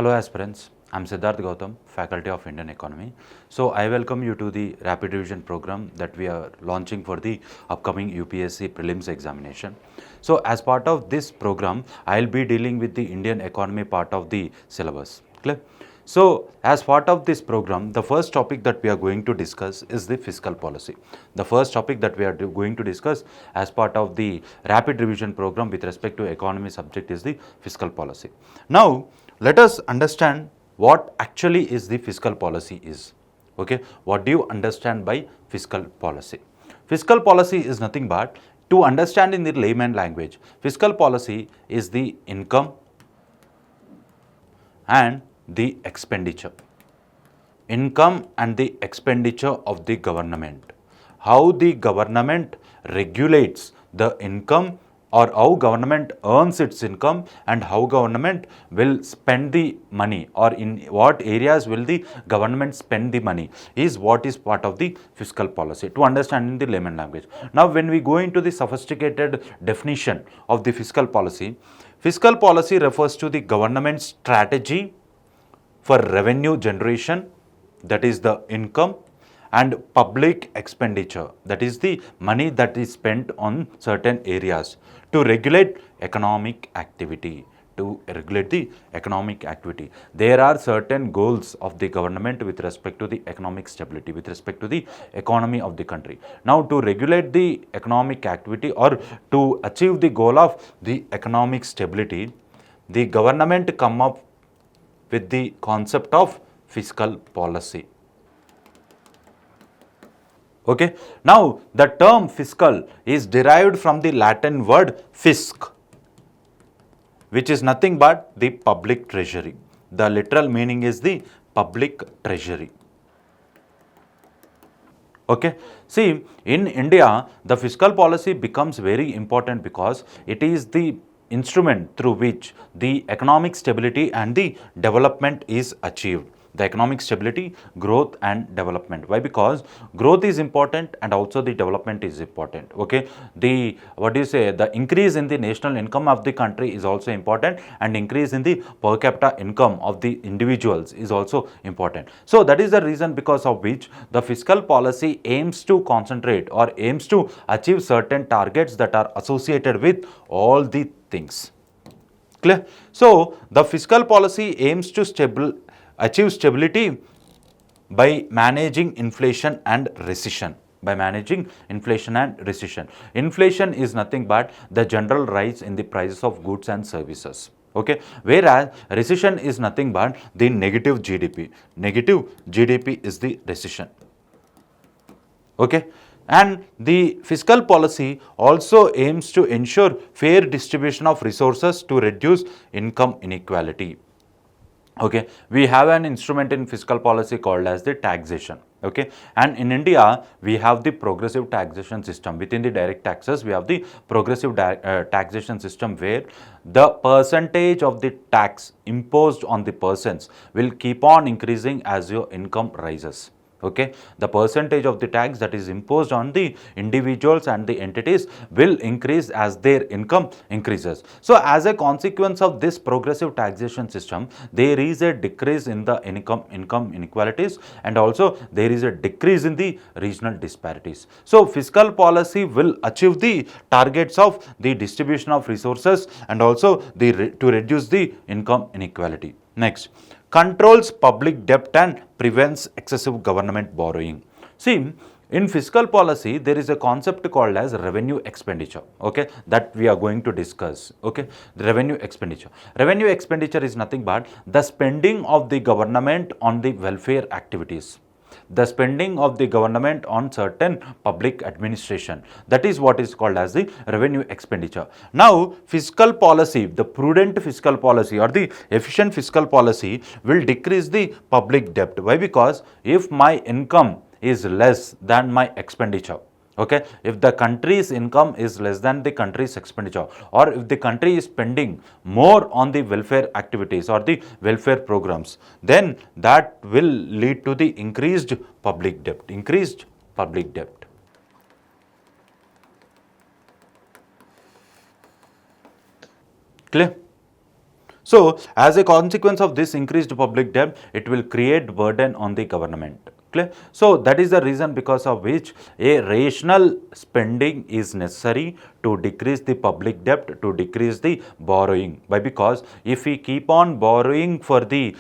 Hello aspirants, I am Siddharth Gautam, Faculty of Indian Economy. So I welcome you to the Rapid Revision program that we are launching for the upcoming UPSC Prelims examination. So as part of this program, I will be dealing with the Indian economy part of the syllabus. Clear? So as part of this program, the first topic that we are going to discuss is the fiscal policy. The first topic that we are going to discuss as part of the rapid revision program with respect to economy subject is the fiscal policy. Now let us understand what actually is the fiscal policy is. Okay, what do you understand by fiscal policy? Fiscal policy is nothing but, to understand in the layman language, fiscal policy is the income and the expenditure. Income and the expenditure of the government. How the government regulates the income, or how government earns its income, and how government will spend the money, or in what areas will the government spend the money, is what is part of the fiscal policy, to understand in the layman language. Now when we go into the sophisticated definition of the fiscal policy refers to the government strategy for revenue generation, that is the income, and public expenditure, that is the money that is spent on certain areas to regulate economic activity. There are certain goals of the government with respect to the economic stability, with respect to the economy of the country. Now to regulate the economic activity, or to achieve the goal of the economic stability, the government come up with the concept of fiscal policy. Okay. Now the term fiscal is derived from the Latin word fisc, which is nothing but the public treasury. The literal meaning is the public treasury. Okay. See, in India, the fiscal policy becomes very important because it is the instrument through which the economic stability and the development is achieved. The economic stability, growth and development. Why? Because growth is important and also the development is important. Okay. The increase in the national income of the country is also important, and increase in the per capita income of the individuals is also important. So that is the reason because of which the fiscal policy aims to concentrate, or aims to achieve certain targets that are associated with all the things. Clear? So the fiscal policy aims to achieve stability by managing inflation and recession. Inflation is nothing but the general rise in the prices of goods and services. Okay. Whereas recession is nothing but the negative GDP. Negative GDP is the recession. Okay. And the fiscal policy also aims to ensure fair distribution of resources to reduce income inequality. Okay, we have an instrument in fiscal policy called as the taxation. Okay, and in India we have the progressive taxation system. Within the direct taxes, we have the progressive taxation system, where the percentage of the tax imposed on the persons will keep on increasing as your income rises. Okay, the percentage of the tax that is imposed on the individuals and the entities will increase as their income increases. So as a consequence of this progressive taxation system, there is a decrease in the income inequalities, and also there is a decrease in the regional disparities. So fiscal policy will achieve the targets of the distribution of resources, and also to reduce the income inequality. Next, controls public debt and prevents excessive government borrowing. See, in fiscal policy, there is a concept called as revenue expenditure. Okay, that we are going to discuss. Okay, the revenue expenditure. Revenue expenditure is nothing but the spending of the government on the welfare activities, the spending of the government on certain public administration. That is what is called as the revenue expenditure. Now, fiscal policy, the prudent fiscal policy or the efficient fiscal policy will decrease the public debt. Why? Because if my income is less than my expenditure, okay, if the country's income is less than the country's expenditure, or if the country is spending more on the welfare activities or the welfare programs, then that will lead to the increased public debt. Clear? So as a consequence of this increased public debt, it will create burden on the government. Clear? So that is the reason because of which a rational spending is necessary to decrease the public debt, to decrease the borrowing. Why? Because if we keep on borrowing for the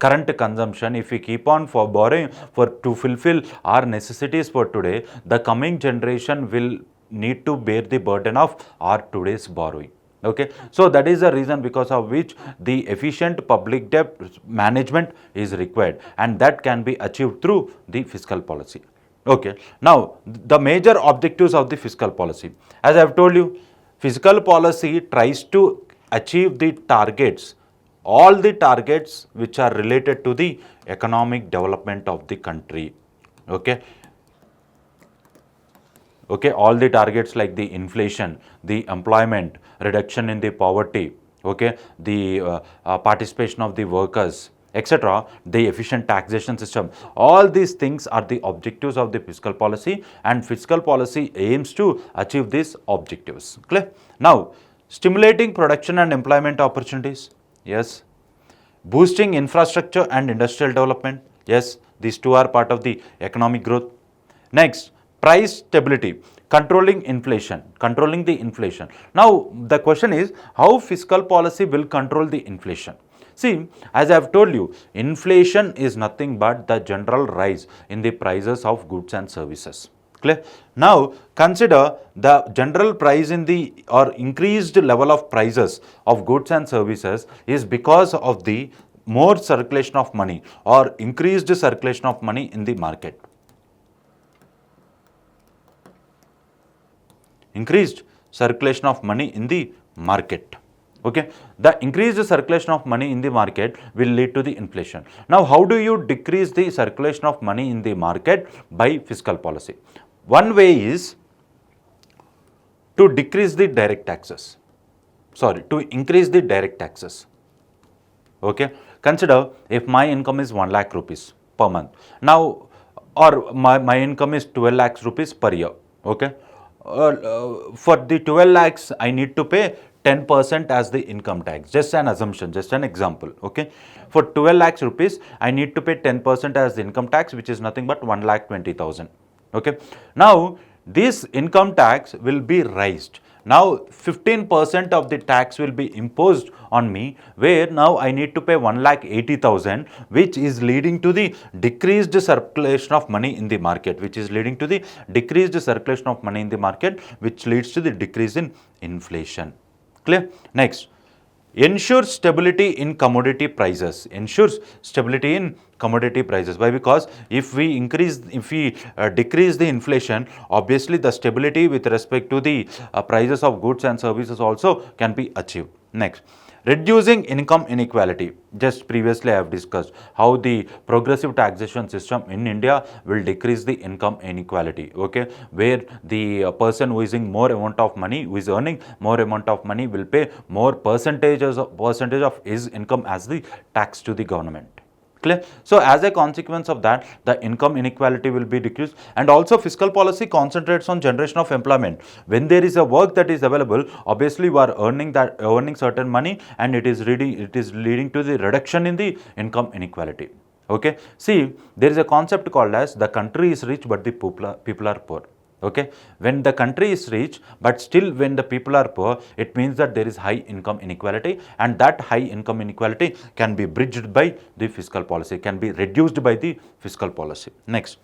current consumption, if we keep on for borrowing for to fulfill our necessities for today, the coming generation will need to bear the burden of our today's borrowing. Okay, so that is the reason because of which the efficient public debt management is required, and that can be achieved through the fiscal policy. Okay, now the major objectives of the fiscal policy, as I have told you, fiscal policy tries to achieve the targets, all the targets which are related to the economic development of the country. Okay, okay, all the targets like the inflation, the employment, reduction in the poverty, okay, the participation of the workers, etc., the efficient taxation system, all these things are the objectives of the fiscal policy, and fiscal policy aims to achieve these objectives. Clear? Now, stimulating production and employment opportunities, yes. Boosting infrastructure and industrial development, yes, these two are part of the economic growth. Next, price stability, controlling inflation, controlling the inflation. Now, the question is how fiscal policy will control the inflation. See, as I have told you, inflation is nothing but the general rise in the prices of goods and services. Clear? Now, consider the general price in the or increased level of prices of goods and services is because of the more circulation of money or increased circulation of money in the market. Increased circulation of money in the market. Okay, the increased circulation of money in the market will lead to the inflation. Now, how do you decrease the circulation of money in the market? By fiscal policy. One way is to decrease the direct taxes. Sorry, to increase the direct taxes. Okay, consider if my income is 1 lakh rupees per month. Now, or my income is 12 lakhs rupees per year. Okay, for the 12 lakhs, I need to pay 10% as the income tax. Just an assumption, just an example. Okay, for 12 lakhs rupees, I need to pay 10% as the income tax, which is nothing but 1,20,000. Okay, now this income tax will be raised. Now 15% of the tax will be imposed on me, where now I need to pay 1,80,000, which is leading to the decreased circulation of money in the market, which is leading to the decreased circulation of money in the market, which leads to the decrease in inflation. Clear? Next, ensures stability in commodity prices. Ensures stability in commodity prices. Why? Because if we decrease the inflation, obviously the stability with respect to the prices of goods and services also can be achieved. Next, reducing income inequality. Just previously I have discussed how the progressive taxation system in India will decrease the income inequality. Okay, where the person who is in more amount of money, who is earning more amount of money, will pay more percentage of his income as the tax to the government. Clear? So as a consequence of that, the income inequality will be decreased, and also fiscal policy concentrates on generation of employment. When there is a work that is available, obviously you are earning certain money, and it is leading to the reduction in the income inequality. Okay, see, there is a concept called as the country is rich but the people are poor. Okay, when the country is rich but still when the people are poor, it means that there is high income inequality, and that high income inequality can be bridged by the fiscal policy, can be reduced by the fiscal policy. Next,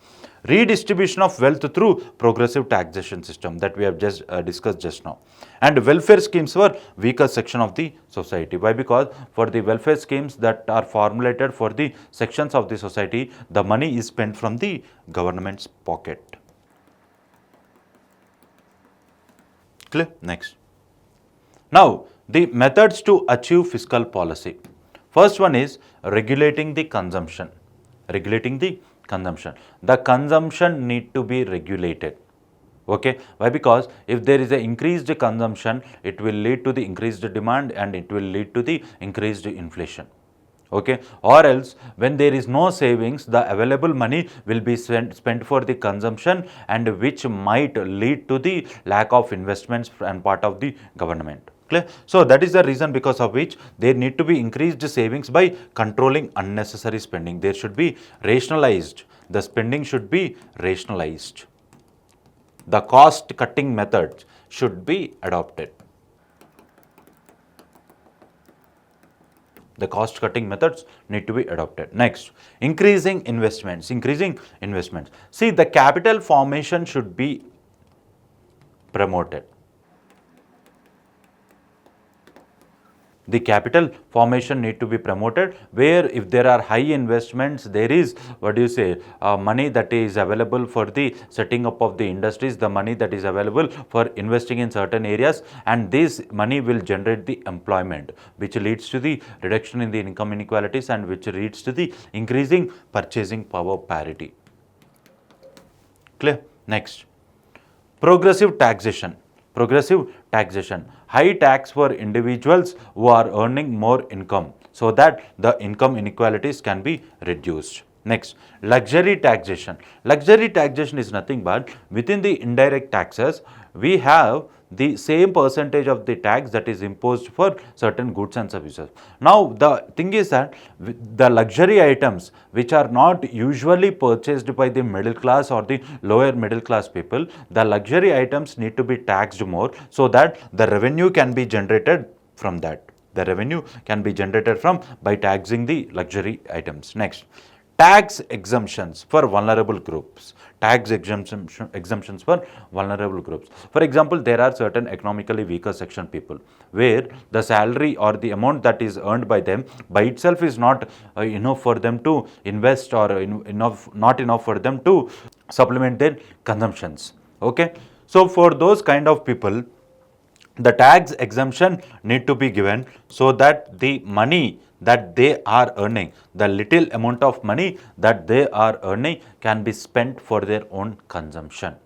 redistribution of wealth through progressive taxation system, that we have just discussed just now, and welfare schemes for weaker section of the society. Why? Because for the welfare schemes that are formulated for the sections of the society, the money is spent from the government's pocket. Clear? Next. Now, the methods to achieve fiscal policy. First one is regulating the consumption. Regulating the consumption. The consumption need to be regulated. Okay. Why? Because if there is an increased consumption, it will lead to the increased demand, and it will lead to the increased inflation. Okay, or else when there is no savings, the available money will be spent for the consumption, and which might lead to the lack of investments and part of the government. Clear? So that is the reason because of which there need to be increased savings by controlling unnecessary spending. There should be rationalized. The spending should be rationalized. The cost cutting methods should be adopted. The cost cutting methods need to be adopted. Next, increasing investments. See, the capital formation should be promoted. The capital formation need to be promoted, where if there are high investments, there is money that is available for the setting up of the industries, the money that is available for investing in certain areas, and this money will generate the employment, which leads to the reduction in the income inequalities and which leads to the increasing purchasing power parity. Clear? Next, progressive taxation. High tax for individuals who are earning more income, so that the income inequalities can be reduced. Next, luxury taxation. Luxury taxation is nothing but within the indirect taxes, we have the same percentage of the tax that is imposed for certain goods and services. Now, the thing is that the luxury items which are not usually purchased by the middle class or the lower middle class people, the luxury items need to be taxed more, so that the revenue can be generated from that. The revenue can be generated from by taxing the luxury items. Next, tax exemptions for vulnerable groups. Exemptions for vulnerable groups. For example, there are certain economically weaker section people where the salary or the amount that is earned by them by itself is not enough for them to invest, or not enough for them to supplement their consumptions. Okay, so for those kind of people, the tax exemption need to be given, so that the money that they are earning, the little amount of money that they are earning can be spent for their own consumption.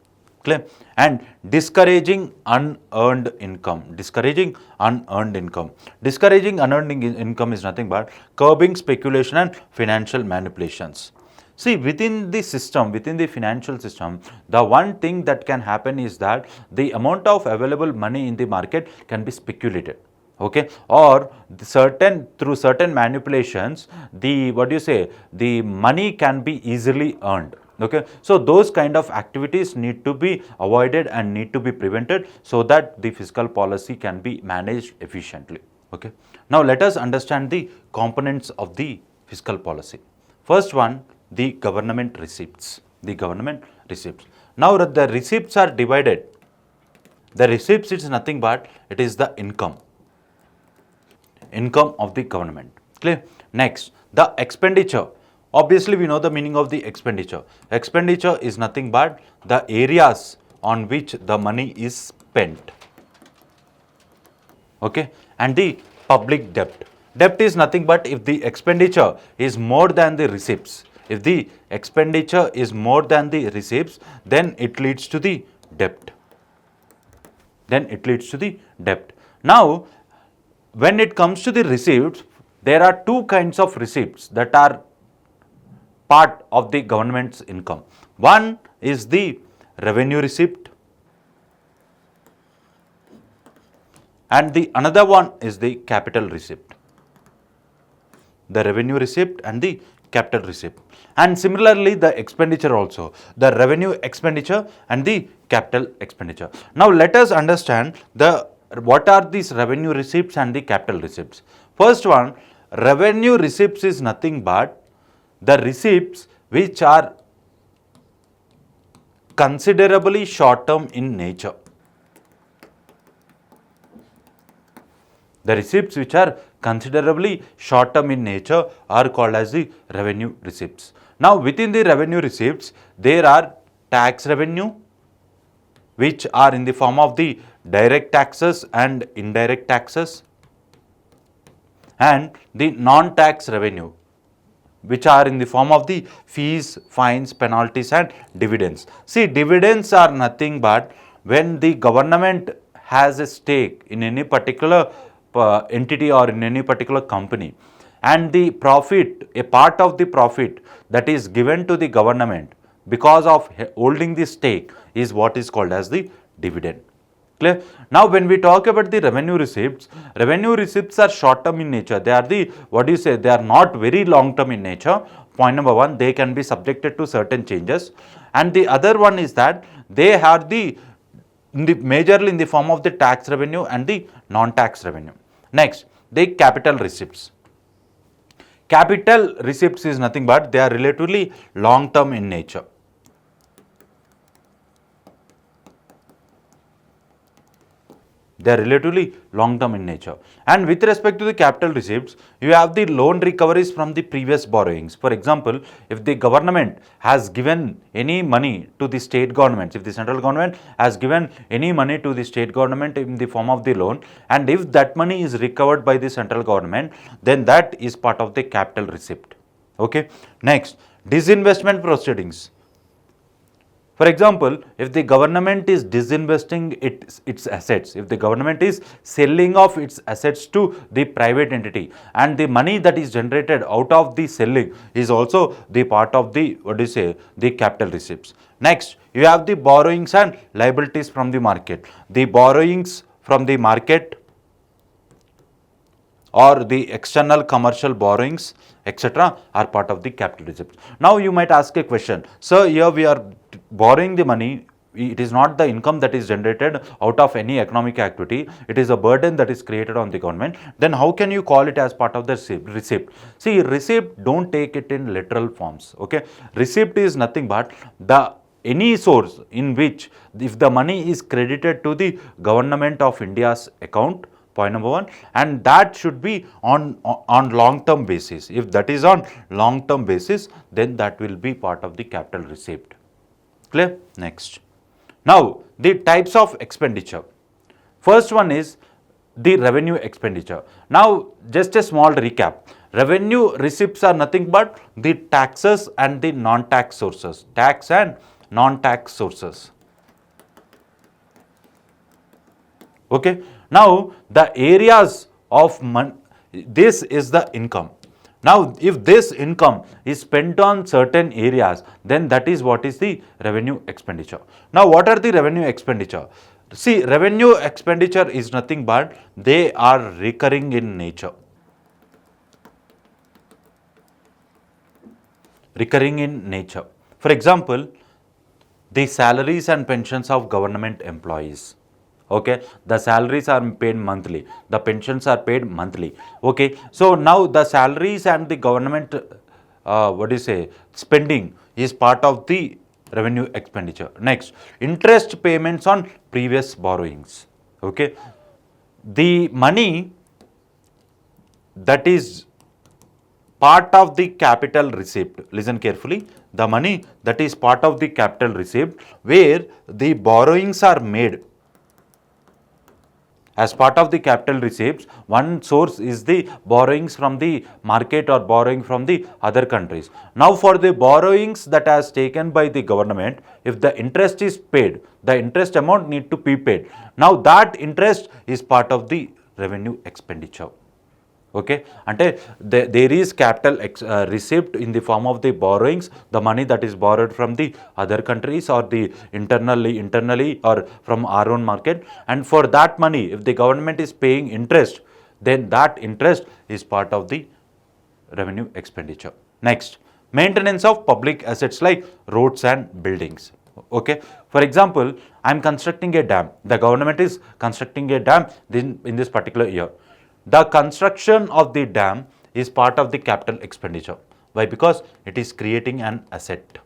Clear? And discouraging unearned income. Discouraging unearned income is nothing but curbing speculation and financial manipulations. See, within the system, within the financial system, the one thing that can happen is that the amount of available money in the market can be speculated. Okay, or through certain manipulations, the money can be easily earned. Okay, so those kind of activities need to be avoided and need to be prevented, so that the fiscal policy can be managed efficiently. Okay, now let us understand the components of the fiscal policy. First one, the government receipts. Now the receipts are divided. The receipts is nothing but it is the income of the government. Clear? Next, the expenditure. Obviously, we know the meaning of the expenditure. Expenditure is nothing but the areas on which the money is spent. Okay, and the public debt. Debt is nothing but if the expenditure is more than the receipts. If the expenditure is more than the receipts, then it leads to the debt. Now, when it comes to the receipts, there are two kinds of receipts that are part of the government's income. One is the revenue receipt, and the another one is the capital receipt. The revenue receipt and the capital receipt. And similarly, the expenditure also, the revenue expenditure and the capital expenditure. Now let us understand what are these revenue receipts and the capital receipts. First one, revenue receipts is nothing but the receipts which are considerably short term in nature. The receipts which are considerably short term in nature are called as the revenue receipts. Now within the revenue receipts, there are tax revenue, which are in the form of the direct taxes and indirect taxes, and the non-tax revenue, which are in the form of the fees, fines, penalties and dividends. See, dividends are nothing but when the government has a stake in any particular entity or in any particular company, and the profit, a part of the profit that is given to the government because of holding the stake is what is called as the dividend. Clear? Now, when we talk about the revenue receipts are short term in nature. They are the, what do you say, they are not very long term in nature. Point number one, they can be subjected to certain changes. And the other one is that they are the, majorly in the form of the tax revenue and the non-tax revenue. Next, the capital receipts. Capital receipts is nothing but they are relatively long term in nature. They are relatively long term in nature. And with respect to the capital receipts, you have the loan recoveries from the previous borrowings. For example, if the government has given any money to the state governments, if the central government has given any money to the state government in the form of the loan, and if that money is recovered by the central government, then that is part of the capital receipt. Okay. Next, disinvestment proceedings. For example, if the government is disinvesting its assets, if the government is selling off its assets to the private entity, and the money that is generated out of the selling is also the part of the, what do you say, the capital receipts. Next, you have the borrowings and liabilities from the market. The borrowings from the market or the external commercial borrowings, etc., are part of the capital receipts. Now, you might ask a question. So, here we are borrowing the money. It is not the income that is generated out of any economic activity. It is a burden that is created on the government. Then how can you call it as part of the receipt? See, receipt, don't take it in literal forms. Okay, receipt is nothing but the any source in which if the money is credited to the government of India's account. Point number one, and that should be on long term basis. If that is on long term basis, then that will be part of the capital receipt. Clear? Next. Now, the types of expenditure. First one is the revenue expenditure. Now, just a small recap. Revenue receipts are nothing but the taxes and the non-tax sources. Tax and non-tax sources. Okay. Now, the areas of this is the income. Now, if this income is spent on certain areas, then that is what is the revenue expenditure. Now, what are the revenue expenditure? See, revenue expenditure is nothing but they are recurring in nature. Recurring in nature. For example, the salaries and pensions of government employees. Okay, the salaries are paid monthly, the pensions are paid monthly. Okay, so now the salaries and the government what do you say, spending is part of the revenue expenditure. Next, interest payments on previous borrowings. Okay, the money that is part of the capital receipt, listen carefully, the money that is part of the capital receipt where the borrowings are made. As part of the capital receipts, one source is the borrowings from the market or borrowing from the other countries. Now, for the borrowings that has taken by the government, if the interest is paid, the interest amount need to be paid. Now, that interest is part of the revenue expenditure. Okay, and there is capital receipt in the form of the borrowings, the money that is borrowed from the other countries or the internally or from our own market, and for that money if the government is paying interest, then that interest is part of the revenue expenditure. Next, maintenance of public assets like roads and buildings. Okay, for example, I am constructing a dam, the government is constructing a dam in this particular year. The construction of the dam is part of the capital expenditure. Why? Because it is creating an asset.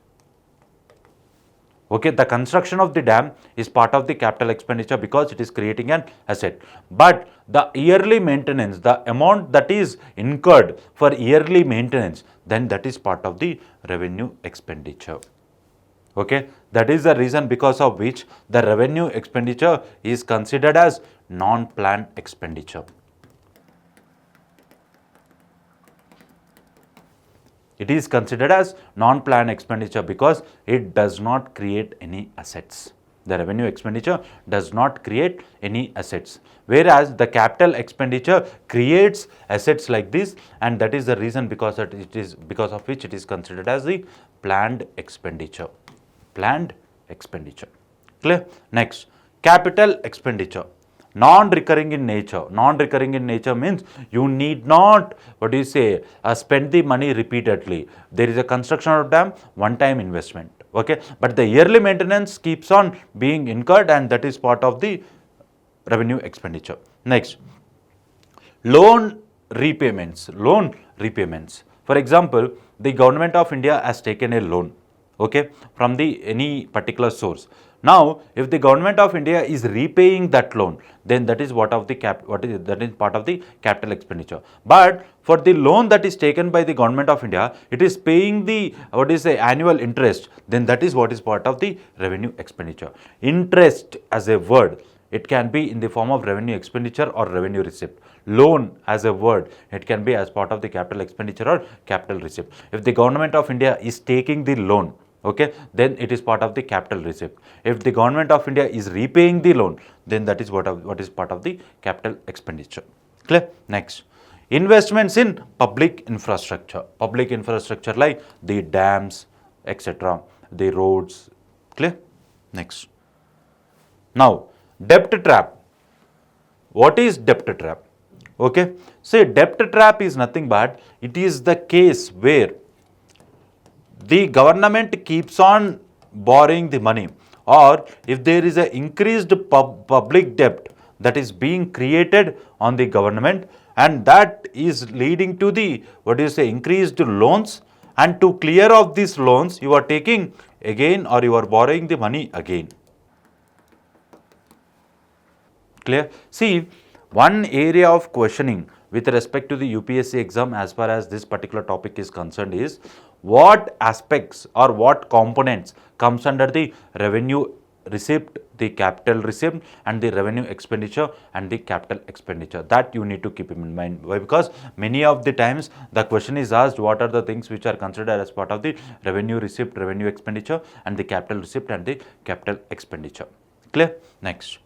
Okay, the construction of the dam is part of the capital expenditure because it is creating an asset. But the yearly maintenance, the amount that is incurred for yearly maintenance, then that is part of the revenue expenditure. Okay, that is the reason because of which the revenue expenditure is considered as non-planned expenditure. It is considered as non-planned expenditure because it does not create any assets. The revenue expenditure does not create any assets, whereas the capital expenditure creates assets like this, and that is the reason because of which it is considered as the planned expenditure. Planned expenditure. Clear? Next, Capital expenditure, non-recurring in nature. Non-recurring in nature means you need not, spend the money repeatedly. There is a construction of dam, one-time investment, okay? But the yearly maintenance keeps on being incurred, and that is part of the revenue expenditure. Next, loan repayments. Loan repayments. For example, the government of India has taken a loan, okay, from the any particular source. Now, if the government of India is repaying that loan, then that is what is that is part of the capital expenditure. But for the loan that is taken by the government of India, it is paying the annual interest, then that is what is part of the revenue expenditure. Interest as a word, it can be in the form of revenue expenditure or revenue receipt. Loan as a word, it can be as part of the capital expenditure or capital receipt. If the government of India is taking the loan, okay, then it is part of the capital receipt. If the government of India is repaying the loan, then that is what is part of the capital expenditure. Clear? Next, investments in public infrastructure. Public infrastructure like the dams, etc., the roads. Clear? Next. Now, debt trap. What is debt trap? Okay, say debt trap is nothing but it is the case where the government keeps on borrowing the money, or if there is an increased public debt that is being created on the government, and that is leading to the increased loans, and to clear off these loans you are taking again, or you are borrowing the money again. Clear? See, one area of questioning with respect to the UPSC exam as far as this particular topic is concerned is what aspects or what components comes under the revenue receipt, the capital receipt, and the revenue expenditure and the capital expenditure. That you need to keep in mind. Why? Because many of the times the question is asked, what are the things which are considered as part of the revenue receipt, revenue expenditure, and the capital receipt and the capital expenditure. Clear? Next.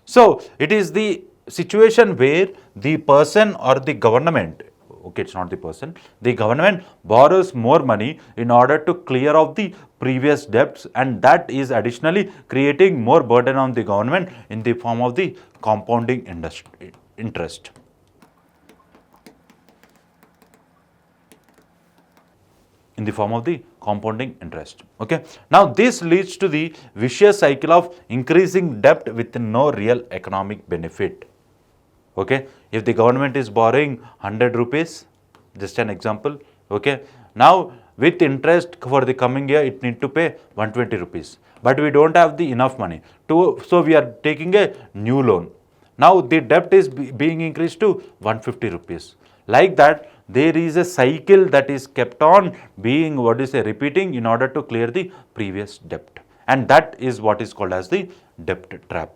So, it is the situation where the person or the government, okay, it's not the person, the government borrows more money in order to clear off the previous debts, and that is additionally creating more burden on the government in the form of the compounding interest. In the form of the compounding interest. Okay. Now, this leads to the vicious cycle of increasing debt with no real economic benefit. Okay. If the government is borrowing 100 rupees, just an example, okay. Now, with interest for the coming year, it need to pay 120 rupees. But we don't have the enough money so we are taking a new loan. Now, the debt is being increased to 150 rupees. Like that, there is a cycle that is kept on being repeating in order to clear the previous debt, and that is what is called as the debt trap.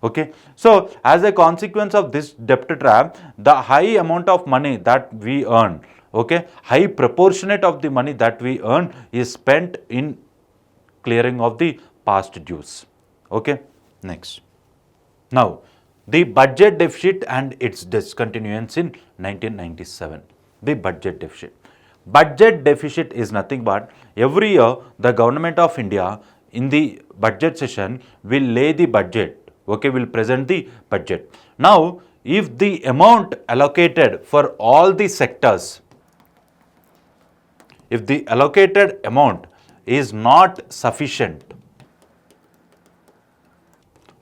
Okay. So, as a consequence of this debt trap, the high amount of money that we earn, okay, high proportionate of the money that we earn is spent in clearing of the past dues. Okay. Next. Now, the budget deficit and its discontinuance in 1997. The budget deficit. Budget deficit is nothing but every year the government of India in the budget session will lay the budget, okay, will present the budget. Now, if the amount allocated for all the sectors, if the allocated amount is not sufficient,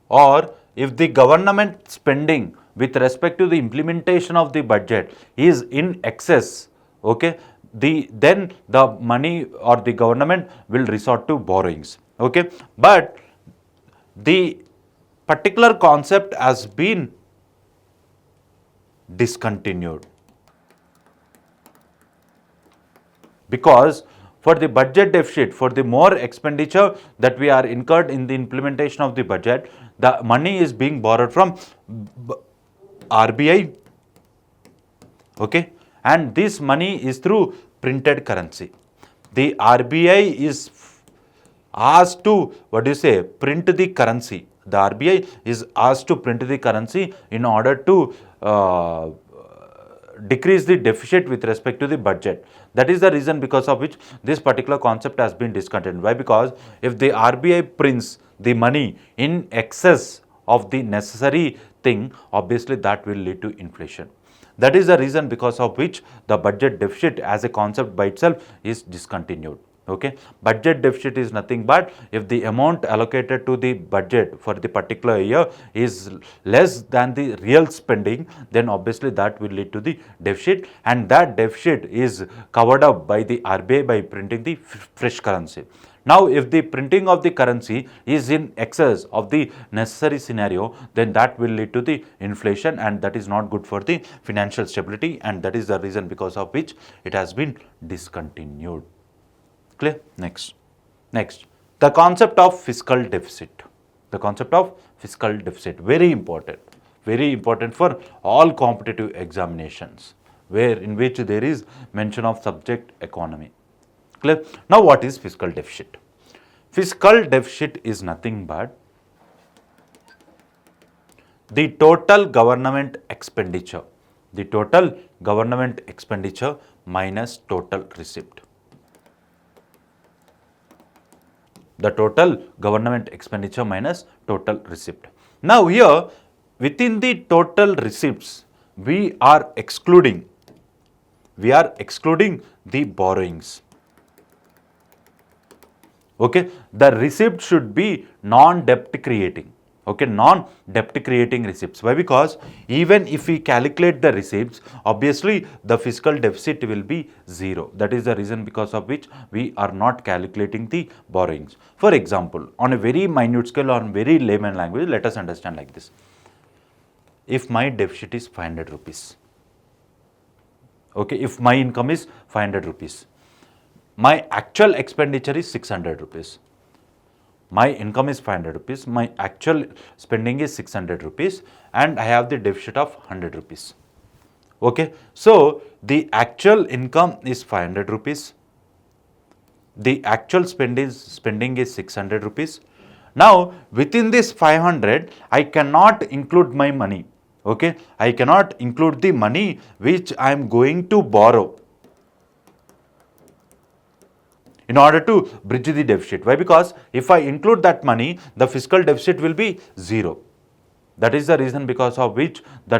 or if the government spending with respect to the implementation of the budget is in excess, okay, then the money or the government will resort to borrowings. Okay, but the particular concept has been discontinued, because for the budget deficit, for the more expenditure that we are incurred in the implementation of the budget, the money is being borrowed from RBI, okay, and this money is through printed currency. The RBI is asked to, print the currency. The RBI is asked to print the currency in order to decrease the deficit with respect to the budget. That is the reason because of which this particular concept has been discontinued. Why? Because if the RBI prints the money in excess of the necessary thing, obviously that will lead to inflation. That is the reason because of which the budget deficit as a concept by itself is discontinued. Okay, budget deficit is nothing but if the amount allocated to the budget for the particular year is less than the real spending, then obviously that will lead to the deficit, and that deficit is covered up by the RBI by printing the fresh currency. Now, if the printing of the currency is in excess of the necessary scenario, then that will lead to the inflation, and that is not good for the financial stability, and that is the reason because of which it has been discontinued. Clear? Next, the concept of fiscal deficit. The concept of fiscal deficit, very important for all competitive examinations, where in which there is mention of subject economy. Clear? Now, what is fiscal deficit? Fiscal deficit is nothing but the total government expenditure, minus total receipt. The total government expenditure minus total receipt. Now, here within the total receipts, we are excluding the borrowings. Okay, the receipt should be non-debt creating. Okay, non-debt creating receipts. Why? Because even if we calculate the receipts, obviously the fiscal deficit will be zero. That is the reason because of which we are not calculating the borrowings. For example, on a very minute scale or very layman language, let us understand like this. If my deficit is 500 rupees, okay, if my income is 500 rupees, my actual expenditure is 600 rupees. My income is 500 rupees, my actual spending is 600 rupees, and I have the deficit of 100 rupees. Okay, so the actual income is 500 rupees, the actual spending is 600 rupees. Now, within this 500, I cannot include my money. Okay, I cannot include the money which I am going to borrow in order to bridge the deficit. Why? Because if I include that money, the fiscal deficit will be zero. That is the reason because of which the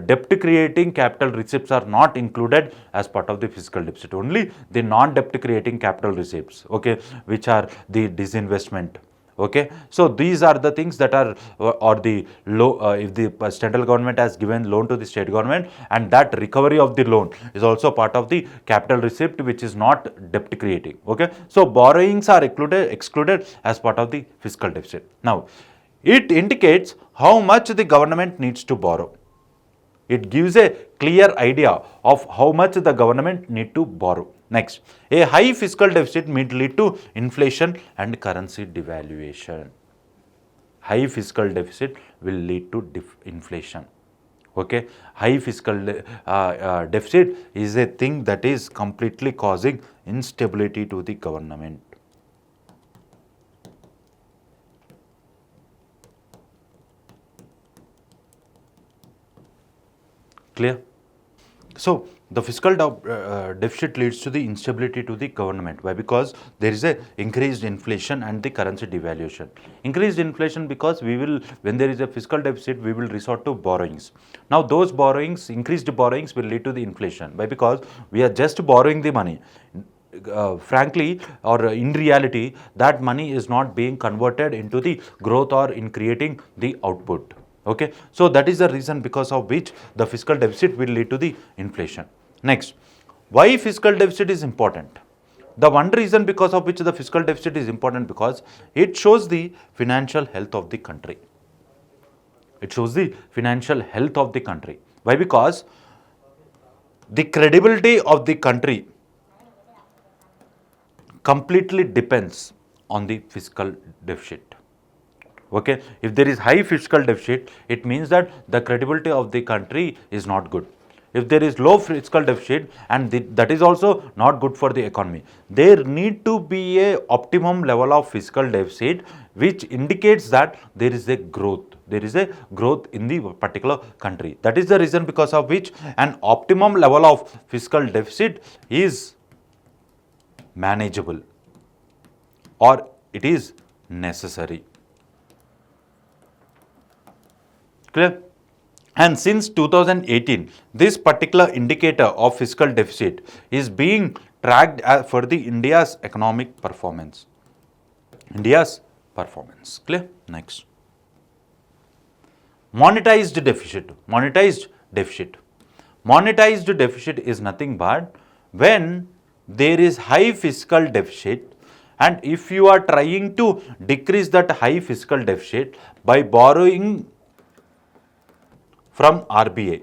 debt creating capital receipts are not included as part of the fiscal deficit. Only the non-debt creating capital receipts, okay, which are the disinvestment. Okay, so these are the things that are or the if the central government has given loan to the state government, and that recovery of the loan is also part of the capital receipt, which is not debt creating. Okay, so borrowings are excluded as part of the fiscal deficit. Now, it indicates how much the government needs to borrow. It gives a clear idea of how much the government need to borrow. Next, a high fiscal deficit may lead to inflation and currency devaluation. High fiscal deficit will lead to inflation. Okay, high fiscal deficit is a thing that is completely causing instability to the government. Clear? So, the fiscal deficit leads to the instability to the government. Why? Because there is a increased inflation and the currency devaluation. Increased inflation because when there is a fiscal deficit, we will resort to borrowings. Now, those borrowings, increased borrowings will lead to the inflation. Why? Because we are just borrowing the money. Frankly, or in reality, that money is not being converted into the growth or in creating the output. Okay, so that is the reason because of which the fiscal deficit will lead to the inflation. Next, why fiscal deficit is important? The one reason because of which the fiscal deficit is important, because it shows the financial health of the country. It shows the financial health of the country. Why? Because the credibility of the country completely depends on the fiscal deficit. Okay, if there is high fiscal deficit, it means that the credibility of the country is not good. If there is low fiscal deficit, and that is also not good for the economy. There need to be a optimum level of fiscal deficit which indicates that there is a growth. There is a growth in the particular country. That is the reason because of which an optimum level of fiscal deficit is manageable or it is necessary. Clear? And since 2018, this particular indicator of fiscal deficit is being tracked for the India's economic performance. India's performance. Clear? Next. Monetized deficit. Monetized deficit. Monetized deficit is nothing but when there is high fiscal deficit, and if you are trying to decrease that high fiscal deficit by borrowing from RBI,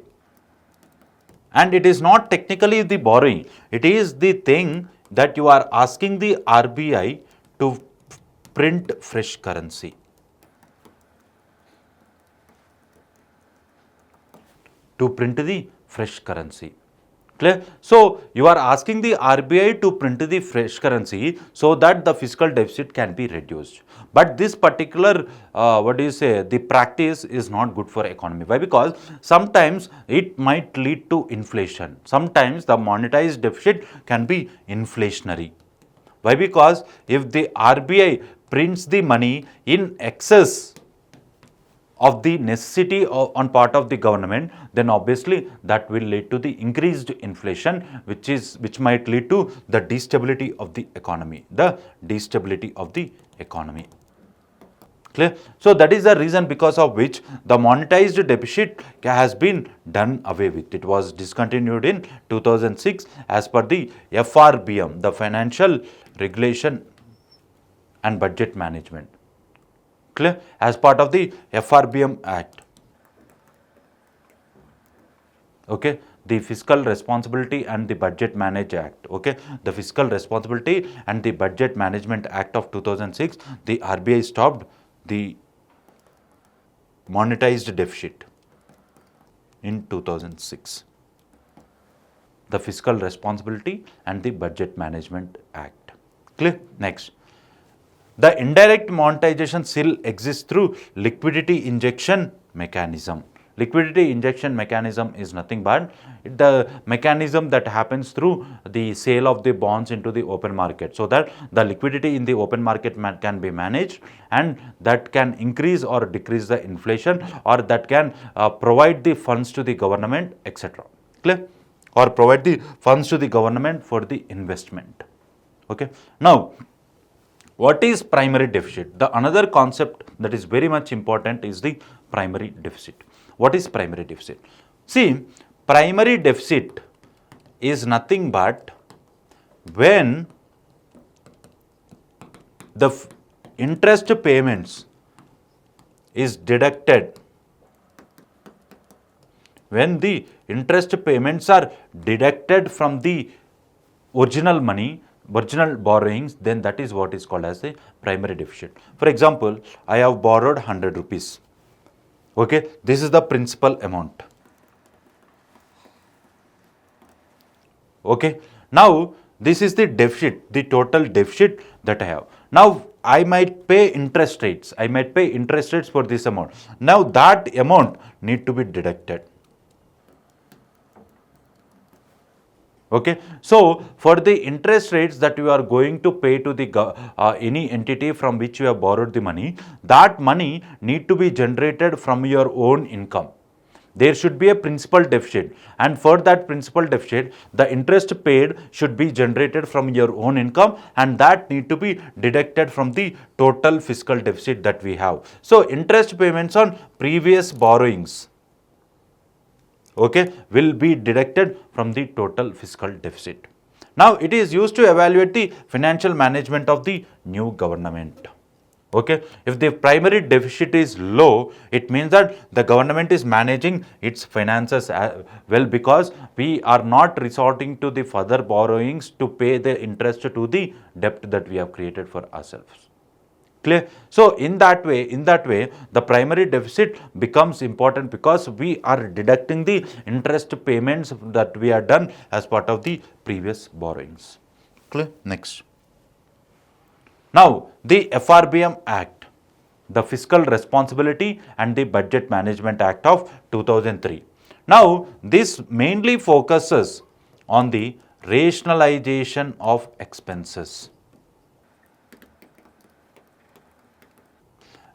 and it is not technically the borrowing, it is the thing that you are asking the RBI to print fresh currency. To print the fresh currency. Clear? So, you are asking the RBI to print the fresh currency so that the fiscal deficit can be reduced. But this particular, the practice is not good for economy. Why? Because sometimes it might lead to inflation. Sometimes the monetized deficit can be inflationary. Why? Because if the RBI prints the money in excess of the necessity on part of the government, then obviously that will lead to the increased inflation, which might lead to the destability of the economy. The destability of the economy. Clear? So that is the reason because of which the monetized deficit has been done away with. It was discontinued in 2006 as per the FRBM, the Financial Regulation and Budget Management. Clear? As part of the FRBM Act. Okay, the Fiscal Responsibility and the Budget Manage Act. Okay, the Fiscal Responsibility and the Budget Management Act of 2006, the RBI stopped the monetized deficit in 2006. The Fiscal Responsibility and the Budget Management Act. Clear? Next. The indirect monetization still exists through liquidity injection mechanism. Liquidity injection mechanism is nothing but the mechanism that happens through the sale of the bonds into the open market, so that the liquidity in the open market can be managed, and that can increase or decrease the inflation, or that can provide the funds to the government, etc. Clear? Or provide the funds to the government for the investment. Okay. Now, what is primary deficit? The another concept that is very much important is the primary deficit. What is primary deficit? See, primary deficit is nothing but when the interest payments is deducted, when the interest payments are deducted from the original money, original borrowings, then that is what is called as a primary deficit. For example, I have borrowed 100 rupees. Okay, this is the principal amount. Okay, now this is the deficit, the total deficit that I have. Now I might pay interest rates. I might pay interest rates for this amount. Now that amount need to be deducted. Okay, so for the interest rates that you are going to pay to the any entity from which you have borrowed the money, that money need to be generated from your own income. There should be a principal deficit, and for that principal deficit, the interest paid should be generated from your own income, and that need to be deducted from the total fiscal deficit that we have. So interest payments on previous borrowings, okay, will be deducted from the total fiscal deficit. Now, it is used to evaluate the financial management of the new government. Okay, if the primary deficit is low, it means that the government is managing its finances well, because we are not resorting to the further borrowings to pay the interest to the debt that we have created for ourselves. Clear? So in that way, the primary deficit becomes important because we are deducting the interest payments that we are done as part of the previous borrowings. Clear? Next. Now, the FRBM Act, the Fiscal Responsibility and the Budget Management Act of 2003. Now, this mainly focuses on the rationalization of expenses.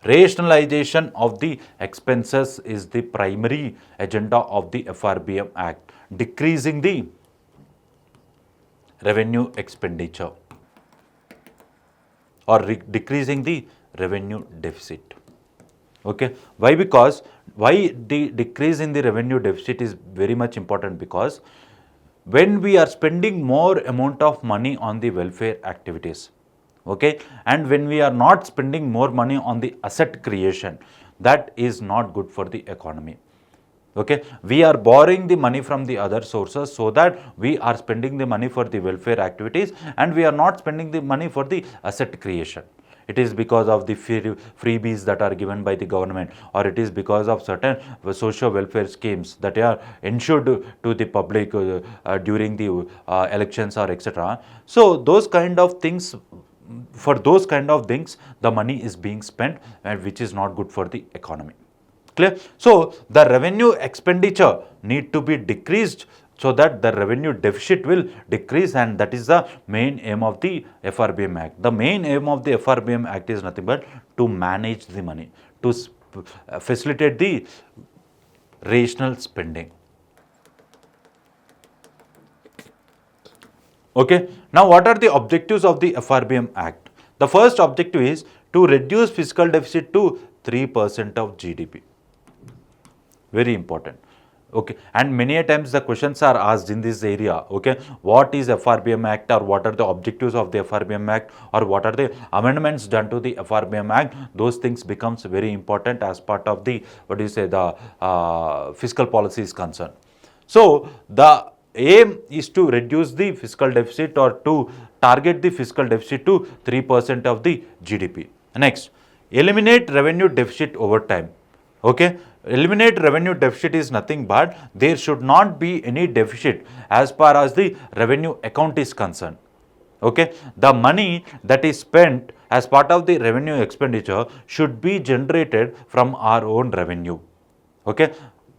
Rationalization of the expenses is the primary agenda of the FRBM Act, decreasing the revenue expenditure or decreasing the revenue deficit. Okay, why? Because why the decrease in the revenue deficit is very much important, because when we are spending more amount of money on the welfare activities, okay, and when we are not spending more money on the asset creation, that is not good for the economy. Okay, we are borrowing the money from the other sources so that we are spending the money for the welfare activities, and we are not spending the money for the asset creation. It is because of the freebies that are given by the government, or it is because of certain social welfare schemes that are ensured to the public during the elections or etc. So those kind of things, for those kind of things, the money is being spent, and which is not good for the economy. Clear? So the revenue expenditure need to be decreased so that the revenue deficit will decrease, and that is the main aim of the FRBM Act. The main aim of the FRBM Act is nothing but to manage the money, to facilitate the rational spending. Okay. Now, what are the objectives of the FRBM Act? The first objective is to reduce fiscal deficit to 3% of GDP. Very important. Okay, and many a times the questions are asked in this area. Okay, what is FRBM Act, or what are the objectives of the FRBM Act, or what are the amendments done to the FRBM Act? Those things becomes very important as part of the, what do you say, the fiscal policy is concerned. So the aim is to reduce the fiscal deficit, or to target the fiscal deficit to 3% of the GDP. Next, eliminate revenue deficit over time. Okay, eliminate revenue deficit is nothing but there should not be any deficit as far as the revenue account is concerned. Okay, the money that is spent as part of the revenue expenditure should be generated from our own revenue. Okay,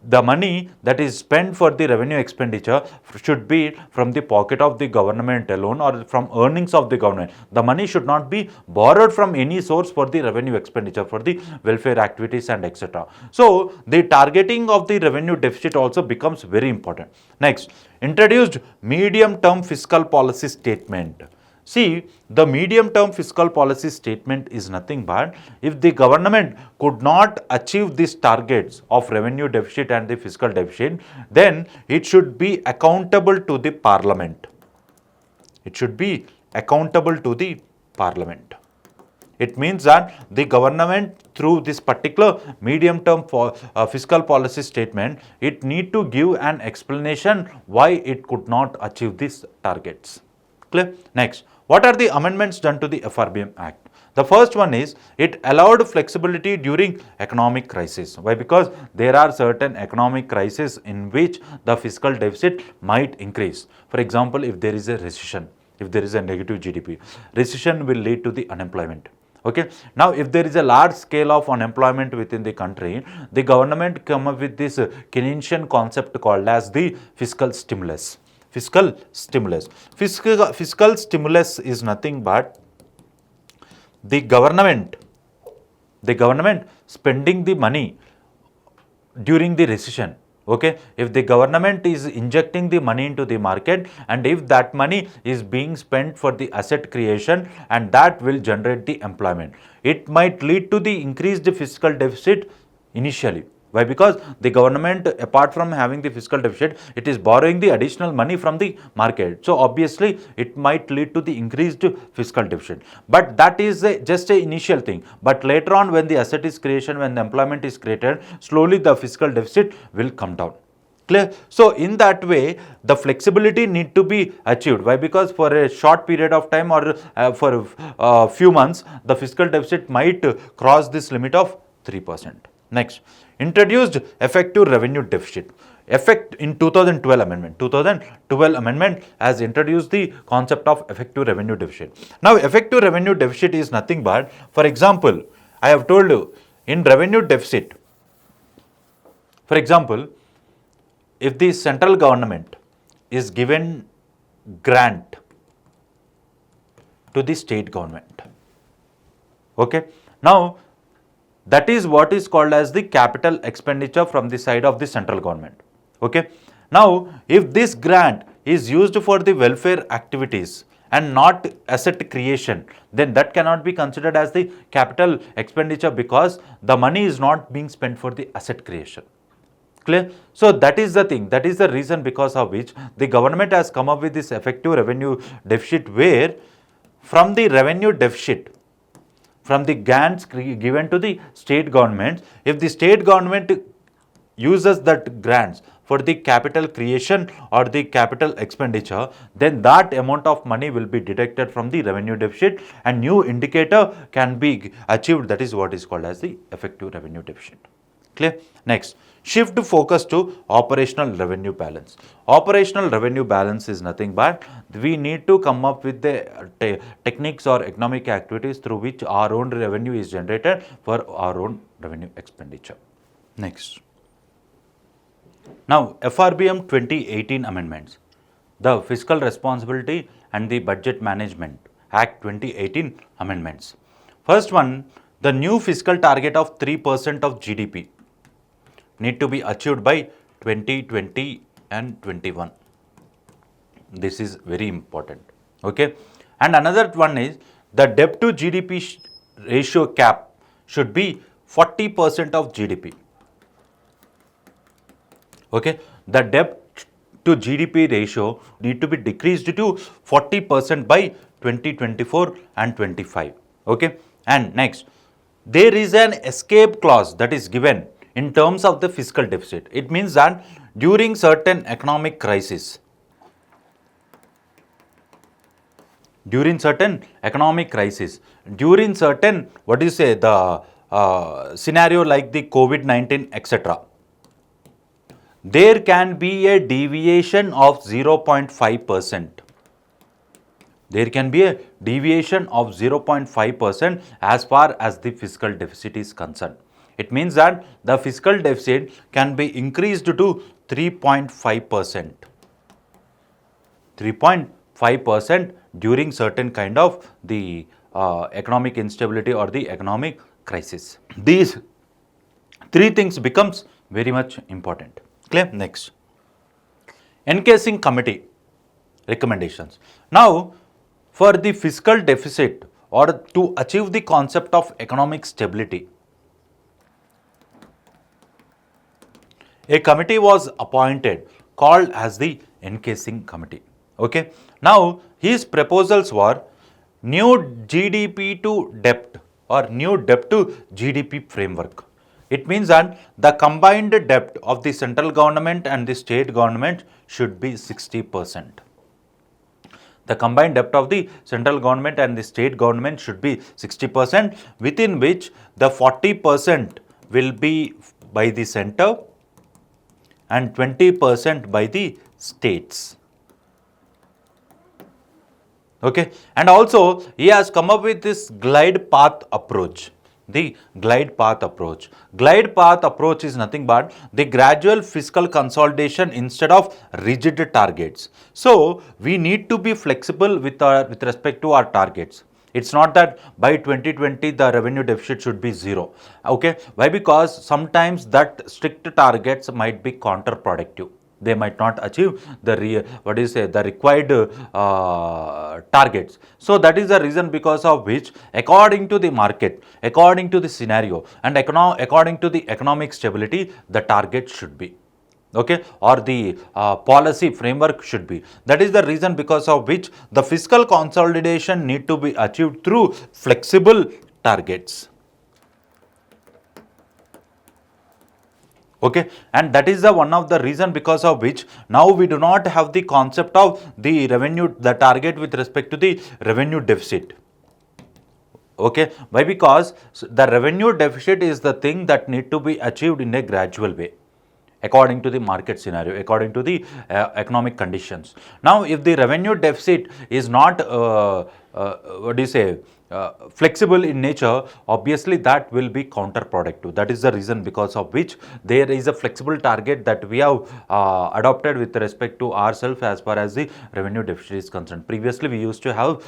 the money that is spent for the revenue expenditure should be from the pocket of the government alone, or from earnings of the government. The money should not be borrowed from any source for the revenue expenditure, for the welfare activities and etc. So the targeting of the revenue deficit also becomes very important. Next, introduced medium term fiscal policy statement. See, the medium-term fiscal policy statement is nothing but if the government could not achieve these targets of revenue deficit and the fiscal deficit, then it should be accountable to the parliament. It should be accountable to the parliament. It means that the government, through this particular medium-term fiscal policy statement, it need to give an explanation why it could not achieve these targets. Clear? Next, what are the amendments done to the FRBM Act? The first one is it allowed flexibility during economic crisis. Why? Because there are certain economic crises in which the fiscal deficit might increase. For example, if there is a recession, if there is a negative GDP, recession will lead to the unemployment. Okay. Now, if there is a large scale of unemployment within the country, the government come up with this Keynesian concept called as the fiscal stimulus. Fiscal stimulus. Fiscal stimulus is nothing but the government spending the money during the recession. Okay, if the government is injecting the money into the market, and if that money is being spent for the asset creation, and that will generate the employment, it might lead to the increased fiscal deficit initially. Why? Because the government, apart from having the fiscal deficit, it is borrowing the additional money from the market. So obviously, it might lead to the increased fiscal deficit. But that is just an initial thing. But later on, when the asset is creation, when the employment is created, slowly the fiscal deficit will come down. Clear? So in that way, the flexibility need to be achieved. Why? Because for a short period of time, or for a few months, the fiscal deficit might cross this limit of 3%. Next, introduced effective revenue deficit. Effect in 2012 amendment. 2012 amendment has introduced the concept of effective revenue deficit. Now, effective revenue deficit is nothing but, for example, I have told you, in revenue deficit, for example, if the central government is given grant to the state government, okay, now That is what is called as the capital expenditure from the side of the central government. Okay. Now, if this grant is used for the welfare activities and not asset creation, then that cannot be considered as the capital expenditure, because the money is not being spent for the asset creation. Clear? So that is the thing, that is the reason because of which the government has come up with this effective revenue deficit, where from the revenue deficit, from the grants given to the state governments, if the state government uses that grants for the capital creation or the capital expenditure, then that amount of money will be deducted from the revenue deficit and new indicator can be achieved. That is what is called as the effective revenue deficit. Clear? Next, shift focus to operational revenue balance. Operational revenue balance is nothing but we need to come up with the techniques or economic activities through which our own revenue is generated for our own revenue expenditure. Next. Now, FRBM 2018 amendments, the Fiscal Responsibility and the Budget Management Act 2018 amendments. First one, the new fiscal target of 3% of GDP need to be achieved by 2020 and 21. This is very important. Okay. And another one is the debt to GDP ratio cap should be 40% of GDP. Okay. The debt to GDP ratio need to be decreased to 40% by 2024 and 25. Okay. And next, there is an escape clause that is given in terms of the fiscal deficit. It means that during certain economic crisis, during certain scenario like the COVID-19, etc., there can be a deviation of 0.5%. There can be a deviation of 0.5% as far as the fiscal deficit is concerned. It means that the fiscal deficit can be increased to 3.5%. 3.5% during certain kind of the economic instability or the economic crisis. These three things becomes very much important. Clear? Next, encasing committee recommendations. Now, for the fiscal deficit or to achieve the concept of economic stability, a committee was appointed called as the encasing committee. Okay. Now, his proposals were new GDP to debt or new debt to GDP framework. It means that the combined debt of the central government and the state government should be 60%. The combined debt of the central government and the state government should be 60%, within which the 40% will be by the center and 20% by the states. Okay. And also, he has come up with this glide path approach. The glide path approach. Glide path approach is nothing but the gradual fiscal consolidation instead of rigid targets. So, we need to be flexible with respect to our targets. It's not that by 2020 the revenue deficit should be zero. Okay. Why? Because sometimes that strict targets might be counterproductive. They might not achieve the required targets. So that is the reason because of which, according to the market, according to the scenario, and according to the economic stability, the target should be. Okay, or the policy framework should be. That is the reason because of which the fiscal consolidation need to be achieved through flexible targets. Okay, and that is the one of the reason because of which now we do not have the concept of the revenue, the target with respect to the revenue deficit. Okay, why? Because the revenue deficit is the thing that need to be achieved in a gradual way, according to the market scenario, according to the economic conditions. Now, if the revenue deficit is not flexible in nature, obviously that will be counterproductive. That is the reason because of which there is a flexible target that we have adopted with respect to ourselves as far as the revenue deficit is concerned. Previously, we used to have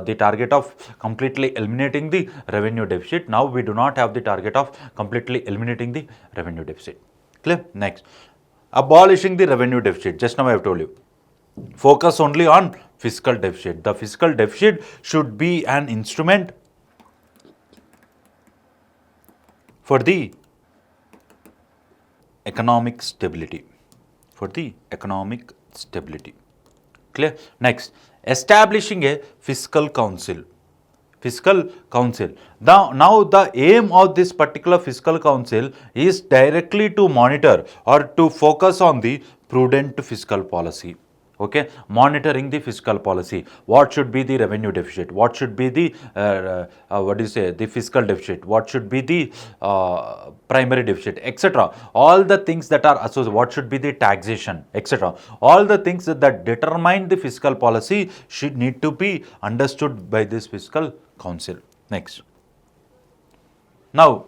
the target of completely eliminating the revenue deficit. Now, we do not have the target of completely eliminating the revenue deficit. Clear? Next, abolishing the revenue deficit. Just now I have told you. Focus only on fiscal deficit. The fiscal deficit should be an instrument for the economic stability. For the economic stability. Clear? Next, establishing a fiscal council. Fiscal council. Now the aim of this particular fiscal council is directly to monitor or to focus on the prudent fiscal policy. Okay, monitoring the fiscal policy. What should be the revenue deficit? What should be the the fiscal deficit? What should be the primary deficit, etc. All the things that are associated. What should be the taxation, etc. All the things that determine the fiscal policy should need to be understood by this fiscal council. Next. Now,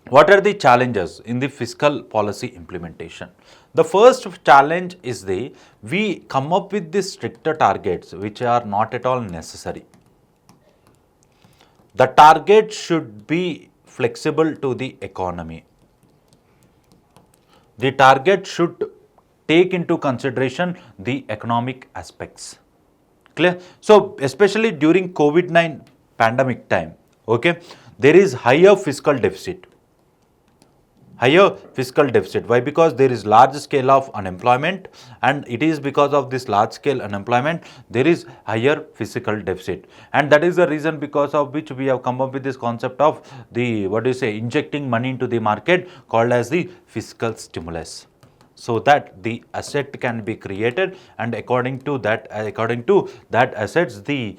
what are the challenges in the fiscal policy implementation? The first challenge is we come up with the stricter targets which are not at all necessary. The target should be flexible to the economy. The target should take into consideration the economic aspects. Clear? So, especially during COVID-19 pandemic time, okay, there is higher fiscal deficit. Higher fiscal deficit. Why? Because there is large scale of unemployment, and it is because of this large scale unemployment there is higher fiscal deficit, and that is the reason because of which we have come up with this concept of the injecting money into the market called as the fiscal stimulus, so that the asset can be created, and according to that assets the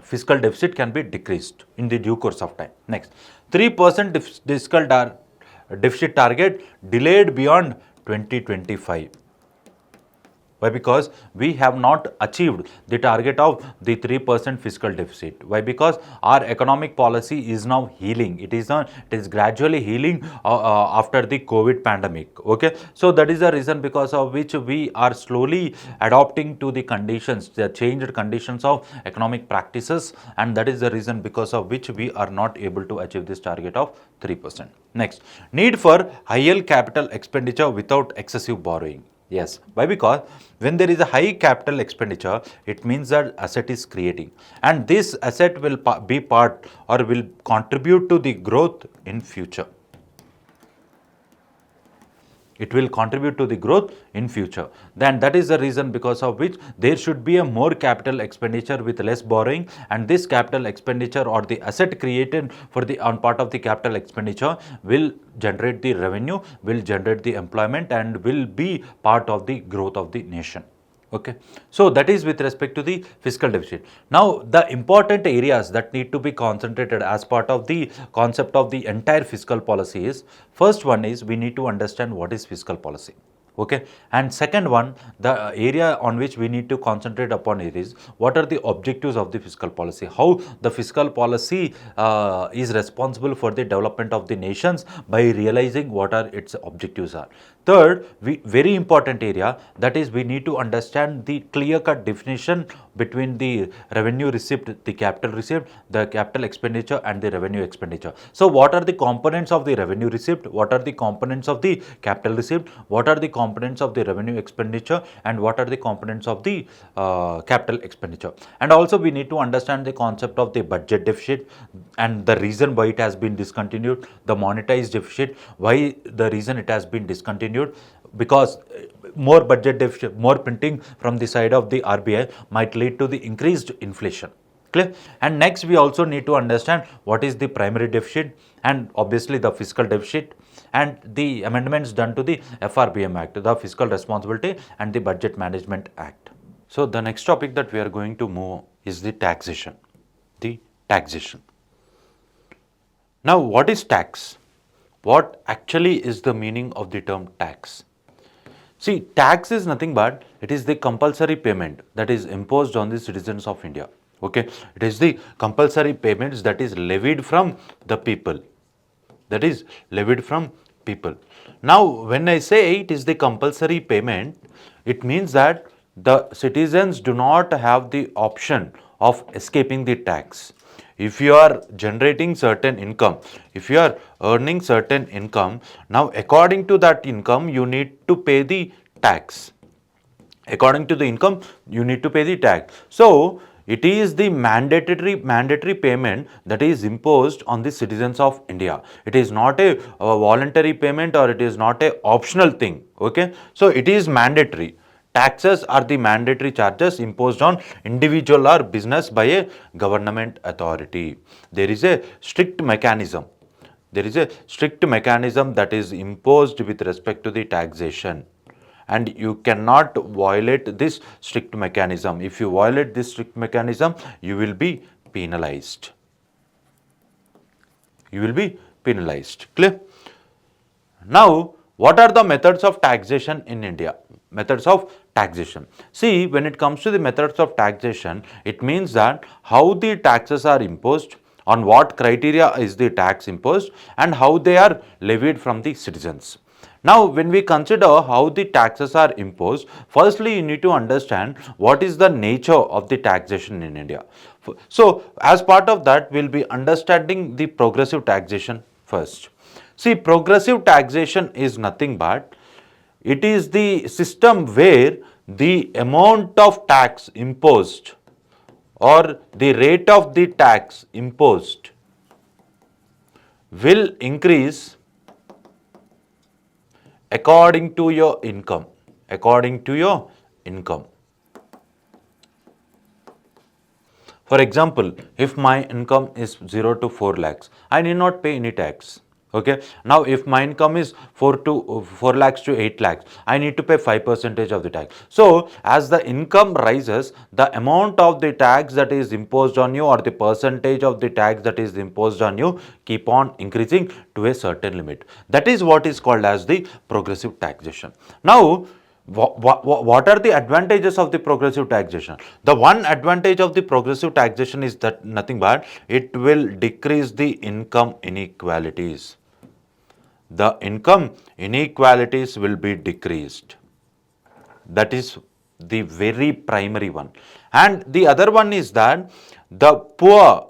fiscal deficit can be decreased in the due course of time. Next, 3% fiscal deficit target delayed beyond 2025. Why? Because we have not achieved the target of the 3% fiscal deficit. Why? Because our economic policy is now healing. It is gradually healing after the COVID pandemic. Okay. So that is the reason because of which we are slowly adopting to the conditions, the changed conditions of economic practices, and that is the reason because of which we are not able to achieve this target of 3%. Next, need for higher capital expenditure without excessive borrowing. Yes. Why? Because when there is a high capital expenditure, it means that asset is creating, and this asset will be part or will contribute to the growth in future. It will contribute to the growth in future. Then that is the reason because of which there should be a more capital expenditure with less borrowing, and this capital expenditure or the asset created for the on part of the capital expenditure will generate the revenue, will generate the employment, and will be part of the growth of the nation. Okay. So that is with respect to the fiscal deficit. Now, the important areas that need to be concentrated as part of the concept of the entire fiscal policy is, first one is we need to understand what is fiscal policy. Okay. And second one, the area on which we need to concentrate upon it is what are the objectives of the fiscal policy, how the fiscal policy is responsible for the development of the nations by realizing what are its objectives are. Third, very important area, that is we need to understand the clear-cut definition between the revenue receipt, the capital receipt, the capital expenditure, and the revenue expenditure. So what are the components of the revenue receipt, what are the components of the capital receipt, what are the components of the revenue expenditure, and what are the components of the capital expenditure. And also we need to understand the concept of the budget deficit and the reason why it has been discontinued, the monetized deficit, why the reason it has been discontinued, because more budget deficit, more printing from the side of the RBI might lead to the increased inflation. Clear? And next, we also need to understand what is the primary deficit and obviously the fiscal deficit and the amendments done to the FRBM Act, the Fiscal Responsibility and the Budget Management Act. So the next topic that we are going to move is the taxation. The taxation. Now, what is tax? What actually is the meaning of the term tax? See, tax is nothing but it is the compulsory payment that is imposed on the citizens of India. Okay, it is the compulsory payments that is levied from the people. That is levied from people. Now, when I say it is the compulsory payment, it means that the citizens do not have the option of escaping the tax. If you are generating certain income, if you are earning certain income, now according to that income, you need to pay the tax. According to the income, you need to pay the tax. So it is the mandatory payment that is imposed on the citizens of India. It is not a voluntary payment, or it is not a optional thing. Okay, so it is mandatory. Taxes are the mandatory charges imposed on individual or business by a government authority. There is a strict mechanism. There is a strict mechanism that is imposed with respect to the taxation, and you cannot violate this strict mechanism. If you violate this strict mechanism, you will be penalized. You will be penalized. Clear? Now, what are the methods of taxation in India? Methods of taxation. See, when it comes to the methods of taxation, it means that how the taxes are imposed, on what criteria is the tax imposed, and how they are levied from the citizens. Now, when we consider how the taxes are imposed, firstly, you need to understand what is the nature of the taxation in India. So, as part of that, we'll be understanding the progressive taxation first. See, progressive taxation is nothing but it is the system where the amount of tax imposed, or the rate of the tax imposed, will increase according to your income. According to your income. For example, if my income is 0 to 4 lakhs, I need not pay any tax. Okay. Now, if my income is 4 lakhs to 8 lakhs, I need to pay 5% of the tax. So, as the income rises, the amount of the tax that is imposed on you, or the percentage of the tax that is imposed on you, keep on increasing to a certain limit. That is what is called as the progressive taxation. Now, what are the advantages of the progressive taxation? The one advantage of the progressive taxation is that nothing but it will decrease the income inequalities. The income inequalities will be decreased. That is the very primary one. And the other one is that the poor,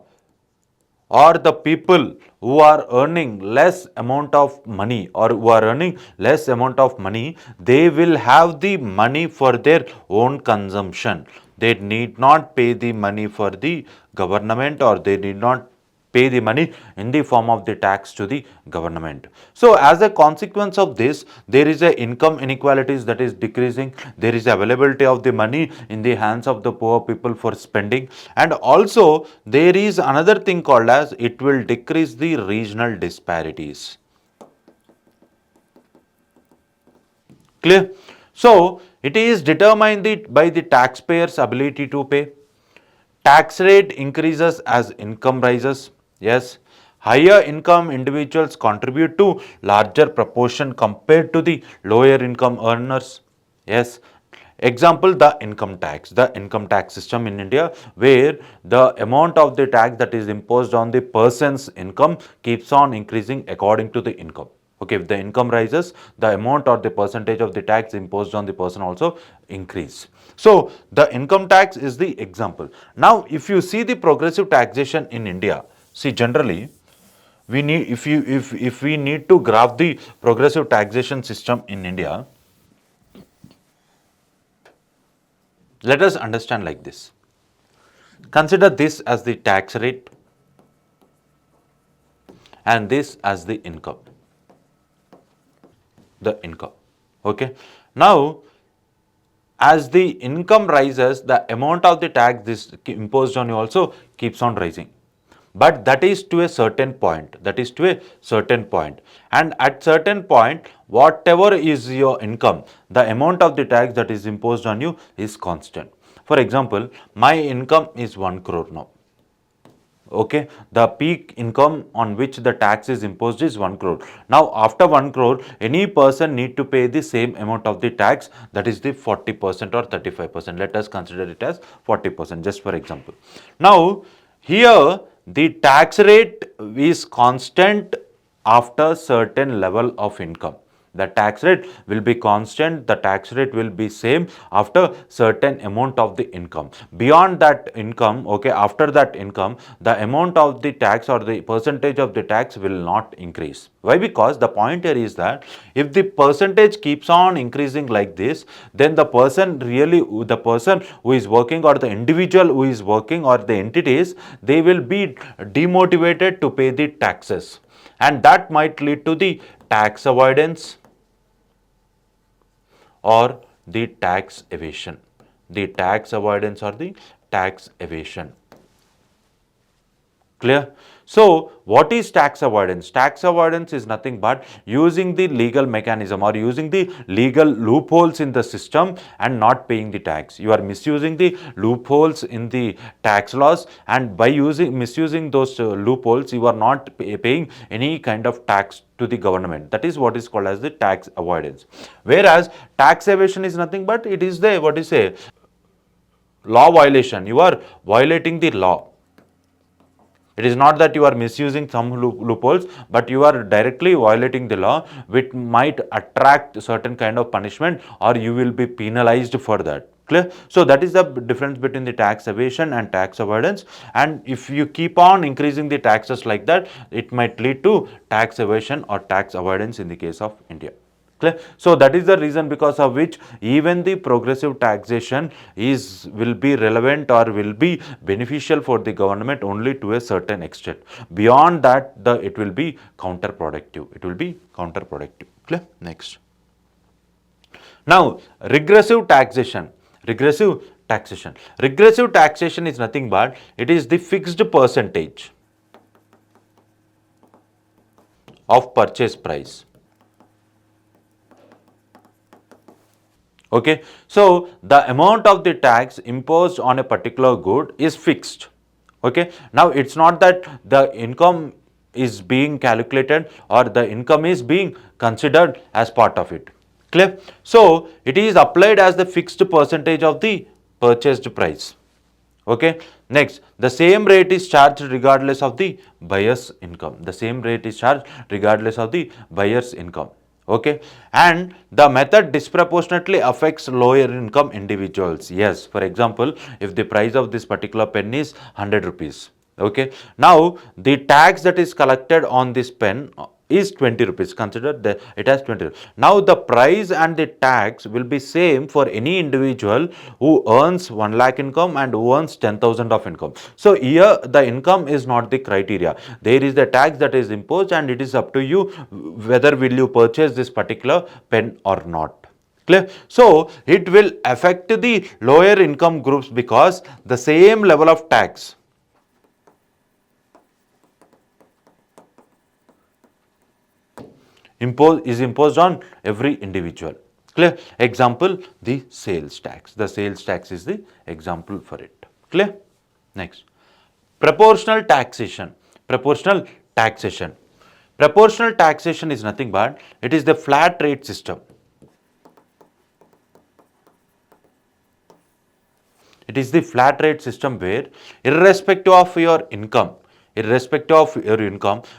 or the people who are earning less amount of money, or who are earning less amount of money, they will have the money for their own consumption. They need not pay the money for the government, or they need not pay the money in the form of the tax to the government. So, as a consequence of this, there is a income inequalities that is decreasing. There is availability of the money in the hands of the poor people for spending, and also there is another thing called as it will decrease the regional disparities. Clear? So, it is determined by the taxpayer's ability to pay. Tax rate increases as income rises. Yes. Higher income individuals contribute to larger proportion compared to the lower income earners. Yes. Example, the income tax. The income tax system in India, where the amount of the tax that is imposed on the person's income keeps on increasing according to the income. Okay, if the income rises, the amount or the percentage of the tax imposed on the person also increase. So, the income tax is the example. Now, if you see the progressive taxation in India, see, generally, we need, if we need to graph the progressive taxation system in India, let us understand like this. Consider this as the tax rate and this as the income. The income. Okay. Now, as the income rises, the amount of the tax this imposed on you also keeps on rising. But that is to a certain point. That is to a certain point. And at certain point, whatever is your income, the amount of the tax that is imposed on you is constant. For example, my income is 1 crore now. Okay, the peak income on which the tax is imposed is 1 crore. Now after 1 crore, any person need to pay the same amount of the tax, that is the 40% or 35%. Let us consider it as 40% just for example. Now here the tax rate is constant after certain level of income. The tax rate will be constant, the tax rate will be same after certain amount of the income. Beyond that income, okay, after that income, the amount of the tax or the percentage of the tax will not increase. Why? Because the point here is that if the percentage keeps on increasing like this, then the person who is working, or the individual who is working, or the entities, they will be demotivated to pay the taxes, and that might lead to the tax avoidance or the tax evasion. The tax avoidance or the tax evasion. Clear? So, what is tax avoidance? Tax avoidance is nothing but using the legal mechanism or using the legal loopholes in the system and not paying the tax. You are misusing the loopholes in the tax laws, and by misusing those loopholes, you are not paying any kind of tax to the government. That is what is called as the tax avoidance. Whereas tax evasion is nothing but it is the what is say law violation. You are violating the law. It is not that you are misusing some loopholes, but you are directly violating the law, which might attract certain kind of punishment, or you will be penalized for that. Clear? So that is the difference between the tax evasion and tax avoidance. And if you keep on increasing the taxes like that, it might lead to tax evasion or tax avoidance in the case of India. Clear? So that is the reason because of which even the progressive taxation will be relevant or will be beneficial for the government only to a certain extent. Beyond that, it will be counterproductive. It will be counterproductive. Clear? Next. Now, regressive taxation. Regressive taxation. Regressive taxation is nothing but it is the fixed percentage of purchase price. Okay, so the amount of the tax imposed on a particular good is fixed. Okay, now it's not that the income is being calculated or the income is being considered as part of it. Clear? So it is applied as the fixed percentage of the purchased price. Okay, next, the same rate is charged regardless of the buyer's income. The same rate is charged regardless of the buyer's income. Okay, and the method disproportionately affects lower income individuals. Yes, for example, if the price of this particular pen is 100 rupees, okay, now the tax that is collected on this pen is 20 rupees. Consider that it has 20. Now the price and the tax will be same for any individual who earns 1 lakh income and who earns 10,000 of income. So here the income is not the criteria. There is the tax that is imposed, and it is up to you whether will you purchase this particular pen or not. Clear? So it will affect the lower income groups because the same level of tax is imposed on every individual. Clear? Example, the sales tax. The sales tax is the example for it. Clear? Next. Proportional taxation. Proportional taxation. Proportional taxation is nothing but it is the flat rate system. It is the flat rate system where irrespective of your income,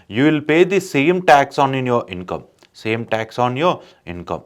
you will pay the same tax on in your income. Same tax on your income.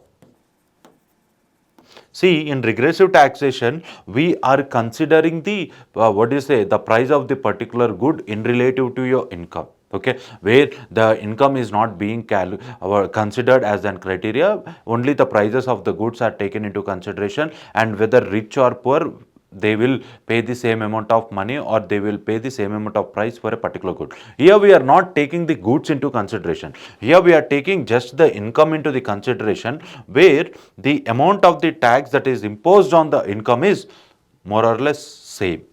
See, in regressive taxation, we are considering the the price of the particular good in relative to your income. Okay, where the income is not being considered as an criteria, only the prices of the goods are taken into consideration, and whether rich or poor, they will pay the same amount of money or they will pay the same amount of price for a particular good. Here we are not taking the goods into consideration. Here we are taking just the income into the consideration, where the amount of the tax that is imposed on the income is more or less same.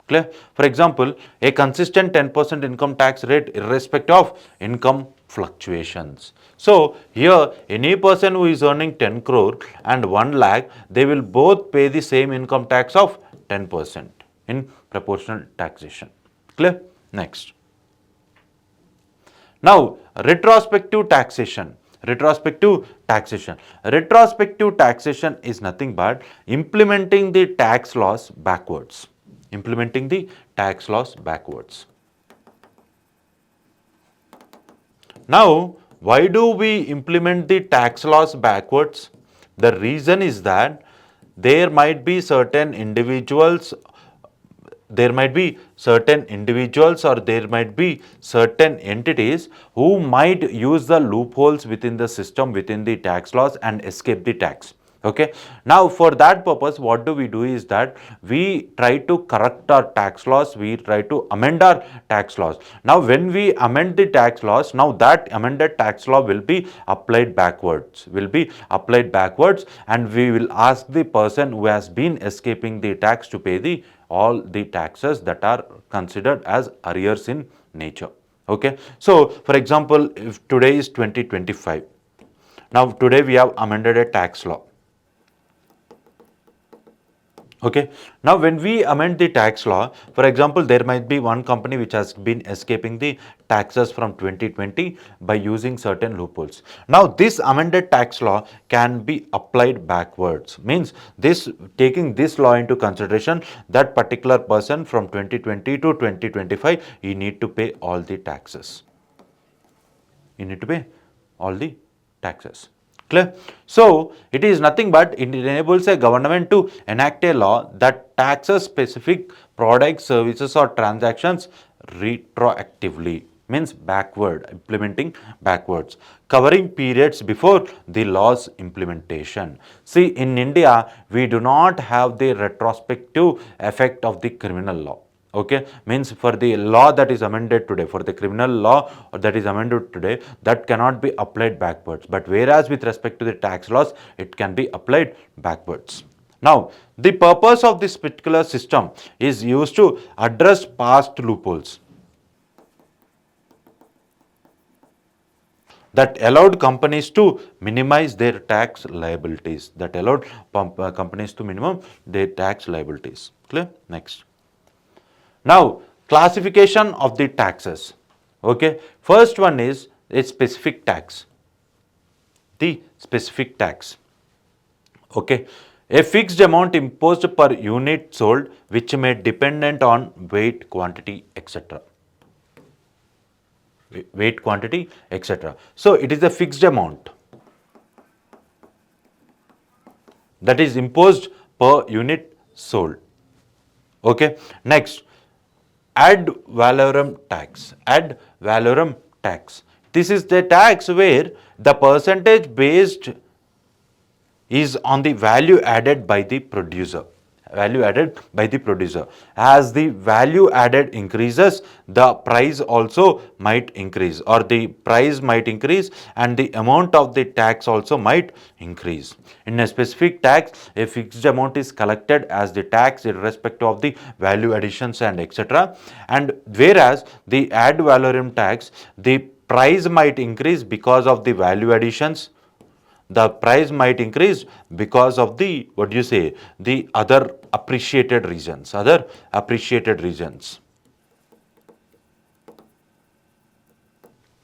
Clear? For example, a consistent 10% income tax rate irrespective of income fluctuations. So here any person who is earning 10 crore and 1 lakh, they will both pay the same income tax of 10% in proportional taxation. Clear? Next. Now, retrospective taxation. Retrospective taxation. Retrospective taxation is nothing but implementing the tax laws backwards. Implementing the tax laws backwards. Now, why do we implement the tax laws backwards? The reason is that there might be certain individuals or there might be certain entities who might use the loopholes within the system, within the tax laws, and escape the tax. Okay, now for that purpose, what do we do is that we try to correct our tax laws, we try to amend our tax laws. Now when we amend the tax laws, now that amended tax law will be applied backwards, and we will ask the person who has been escaping the tax to pay the all the taxes that are considered as arrears in nature. Okay, so for example, if today is 2025, now today we have amended a tax law. Okay, now when we amend the tax law, for example, there might be one company which has been escaping the taxes from 2020 by using certain loopholes. Now this amended tax law can be applied backwards, means this, taking this law into consideration, that particular person from 2020 to 2025, he need to pay all the taxes. You need to pay all the taxes. Clear? So it is nothing but it enables a government to enact a law that taxes specific products, services, or transactions retroactively, means backward, implementing backwards, covering periods before the law's implementation. See, in India, we do not have the retrospective effect of the criminal law. Okay, means for the law that is amended today, for the criminal law that is amended today, that cannot be applied backwards. But whereas with respect to the tax laws, it can be applied backwards. Now, the purpose of this particular system is used to address past loopholes that allowed companies to minimize their tax liabilities. Companies to minimum their tax liabilities. Clear? Next. Now, classification of the taxes. Okay, first one is a specific tax. The specific tax. Okay, a fixed amount imposed per unit sold, which may dependent on weight, quantity, etc. Weight, quantity, etc. So it is a fixed amount that is imposed per unit sold. Okay, next, ad valorem tax. Ad valorem tax. This is the tax where the percentage based is on the value added by the producer. Value added by the producer. As the value added increases, the price also might increase, or the price might increase and the amount of the tax also might increase. In a specific tax, a fixed amount is collected as the tax irrespective of the value additions and etc. And whereas the ad valorem tax, the price might increase because of the value additions, the price might increase because of the, what do you say, the other appreciated reasons.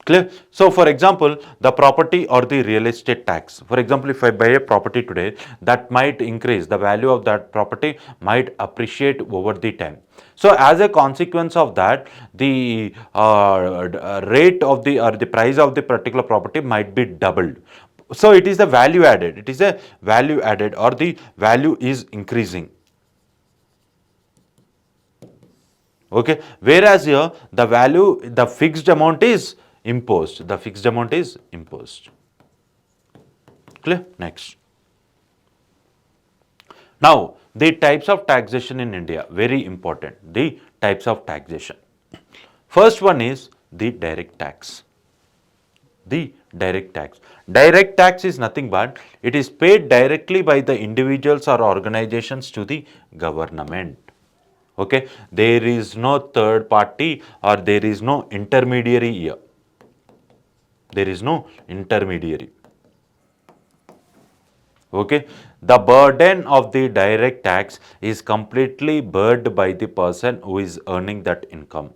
Clear? So for example, the property or the real estate tax. For example, if I buy a property today, that might increase, the value of that property might appreciate over the time. So as a consequence of that, the rate of the, or the price of the particular property might be doubled. So it is the value added, or the value is increasing. Okay, whereas here the value, the fixed amount is imposed. Clear? Next. Now, the types of taxation in India, very important. The types of taxation. First one is the direct tax. The direct tax. Direct tax is nothing but it is paid directly by the individuals or organizations to the government. Okay, there is no third party or there is no intermediary here. There is no intermediary. Okay, the burden of the direct tax is completely borne by the person who is earning that income.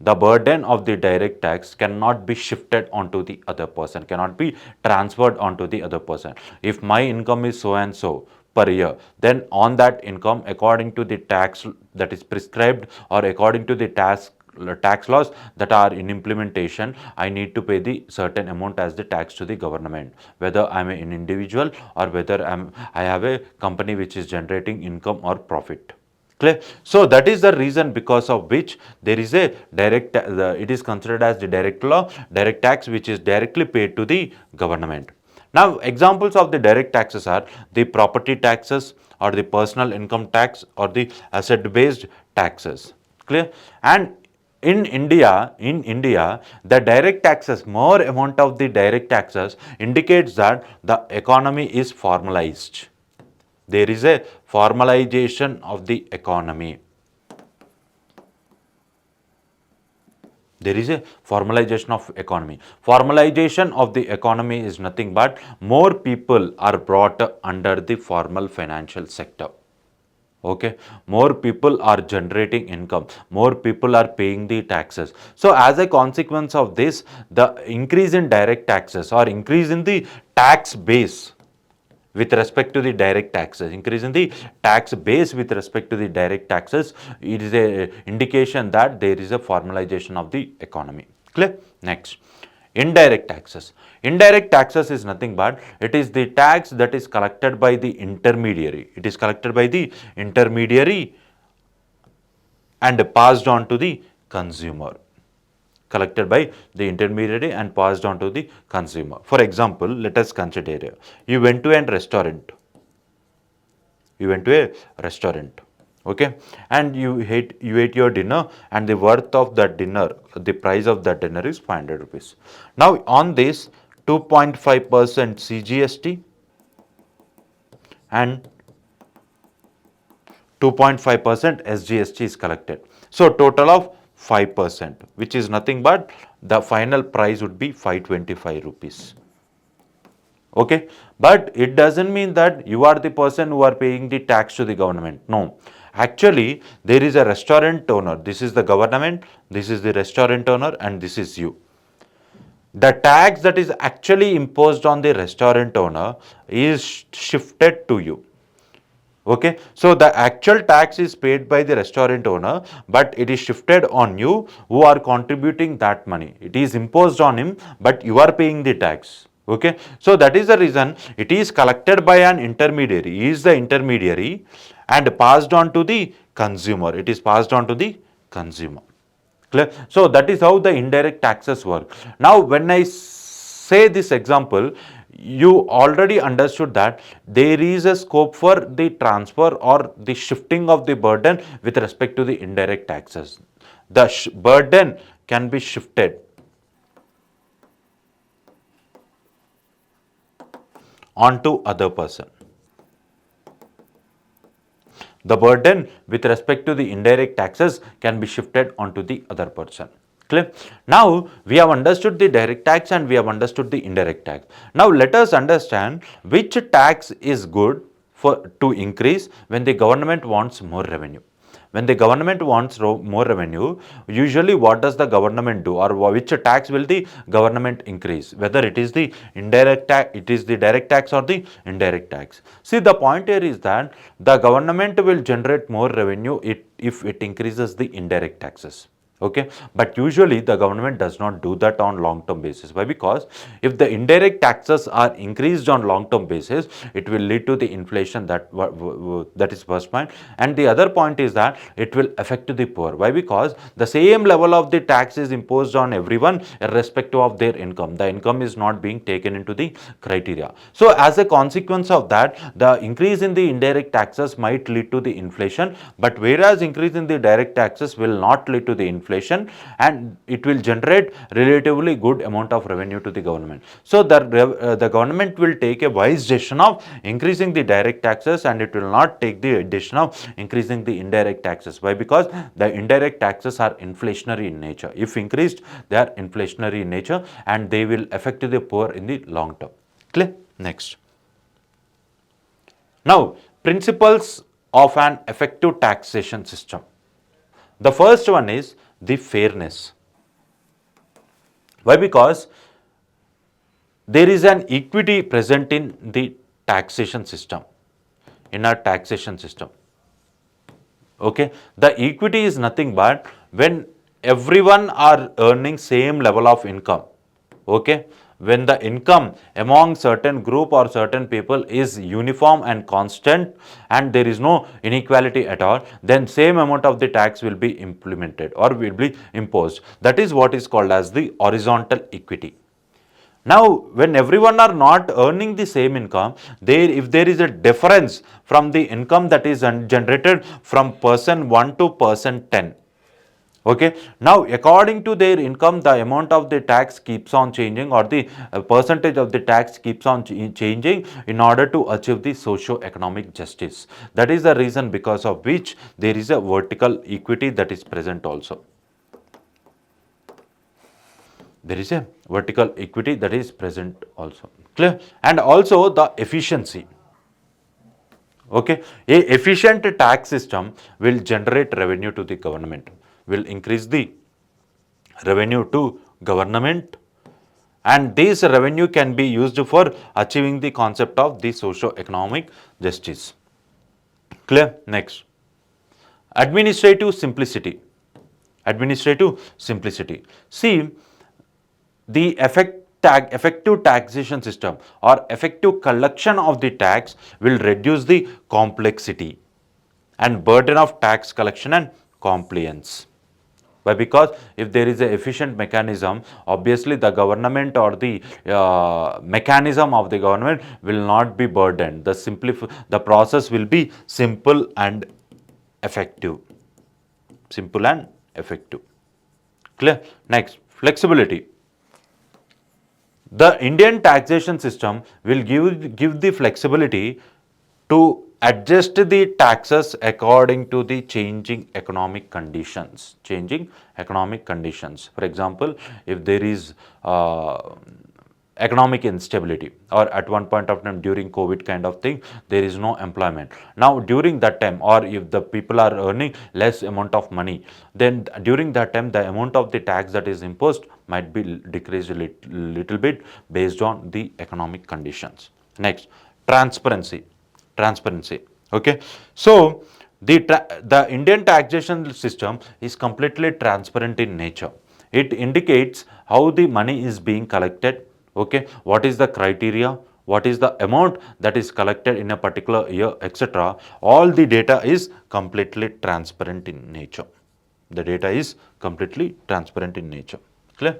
the burden of the direct tax cannot be shifted onto the other person, cannot be transferred onto the other person. If my income is so and so per year, then on that income, according to the tax that is prescribed or according to the tax laws that are in implementation, I need to pay the certain amount as the tax to the government, whether I'm an individual or whether I have a company which is generating income or profit. Clear? So that is the reason because of which there is a it is considered as the direct tax, which is directly paid to the government. Now, examples of the direct taxes are the property taxes or the personal income tax or the asset based taxes. Clear? And in India, the direct taxes, more amount of the direct taxes indicates that the economy is formalized. There is a formalization of the economy. There is a formalization of economy. Formalization of the economy is nothing but more people are brought under the formal financial sector. Okay, more people are generating income, more people are paying the taxes. So as a consequence of this, the increase in direct taxes or increase in the tax base with respect to the direct taxes, increase in the tax base with respect to the direct taxes, it is a indication that there is a formalization of the economy. Clear? Next, indirect taxes. Indirect taxes is nothing but it is the tax that is collected by the intermediary. It is collected by the intermediary and passed on to the consumer, collected by the intermediary and passed on to the consumer. For example, let us consider you went to a restaurant. You went to a restaurant, okay, and you ate your dinner, and the worth of that dinner, the price of that dinner is 500 rupees. Now, on this 2.5% CGST and 2.5% SGST is collected. So, total of 5%, which is nothing but the final price would be 525 rupees. Okay, but it doesn't mean that you are the person who are paying the tax to the government. No, actually, there is a restaurant owner. This is the government, this is the restaurant owner, and this is you. The tax that is actually imposed on the restaurant owner is shifted to you. Okay, so the actual tax is paid by the restaurant owner, but it is shifted on you who are contributing that money. It is imposed on him, but you are paying the tax. Okay, so that is the reason it is collected by an intermediary. He is the intermediary and passed on to the consumer. It is passed on to the consumer. Clear? So that is how the indirect taxes work. Now, when I say this example, you already understood that there is a scope for the transfer or the shifting of the burden with respect to the indirect taxes. The burden can be shifted onto other person. The burden with respect to the indirect taxes can be shifted onto the other person. Clear? Now, we have understood the direct tax and we have understood the indirect tax. Now, let us understand which tax is good to increase when the government wants more revenue. When the government wants more revenue, usually what does the government do, or which tax will the government increase? Whether it is the indirect tax, it is the direct tax or the indirect tax. See, the point here is that the government will generate more revenue if it increases the indirect taxes. Okay, but usually the government does not do that on long term basis. Why? Because if the indirect taxes are increased on long term basis, it will lead to the inflation. That is first point. And the other point is that it will affect the poor. Why? Because the same level of the tax is imposed on everyone irrespective of their income. The income is not being taken into the criteria. So as a consequence of that, the increase in the indirect taxes might lead to the inflation, but whereas increase in the direct taxes will not lead to the inflation, and it will generate relatively good amount of revenue to the government. So the government will take a wise decision of increasing the direct taxes, and it will not take the decision of increasing the indirect taxes. Why? Because the indirect taxes are inflationary in nature. If increased, they are inflationary in nature and they will affect the poor in the long term. Clear? Next. Now, principles of an effective taxation system. The first one is the fairness. Why? Because there is an equity present in the taxation system, in our taxation system. Okay, the equity is nothing but when everyone are earning same level of income. Okay, when the income among certain group or certain people is uniform and constant and there is no inequality at all, then same amount of the tax will be implemented or will be imposed. That is what is called as the horizontal equity. Now, when everyone are not earning the same income, if there is a difference from the income that is generated from person 1 to person 10, okay, now according to their income, the amount of the tax keeps on changing, or the percentage of the tax keeps on changing in order to achieve the socio-economic justice. That is the reason because of which there is a vertical equity that is present also. There is a vertical equity that is present also. Clear? And also the efficiency. Okay, a efficient tax system will generate revenue to the government, will increase the revenue to government, and this revenue can be used for achieving the concept of the socio-economic justice. Clear? Next, administrative simplicity. Administrative simplicity. See, the effective taxation system or effective collection of the tax will reduce the complexity and burden of tax collection and compliance. Why? Because if there is an efficient mechanism, obviously the government or the mechanism of the government will not be burdened. The process will be simple and effective. Simple and effective. Clear? Next, flexibility. The Indian taxation system will give the flexibility to adjust the taxes according to the changing economic conditions. Changing economic conditions. For example, if there is economic instability, or at one point of time during COVID kind of thing, there is no employment. Now during that time, or if the people are earning less amount of money, then during that time the amount of the tax that is imposed might be decreased a little bit based on the economic conditions. Next, transparency. Transparency. Okay, so the Indian taxation system is completely transparent in nature. It indicates how the money is being collected. Okay, what is the criteria, what is the amount that is collected in a particular year, etc. All the data is completely transparent in nature. The data is completely transparent in nature. Clear?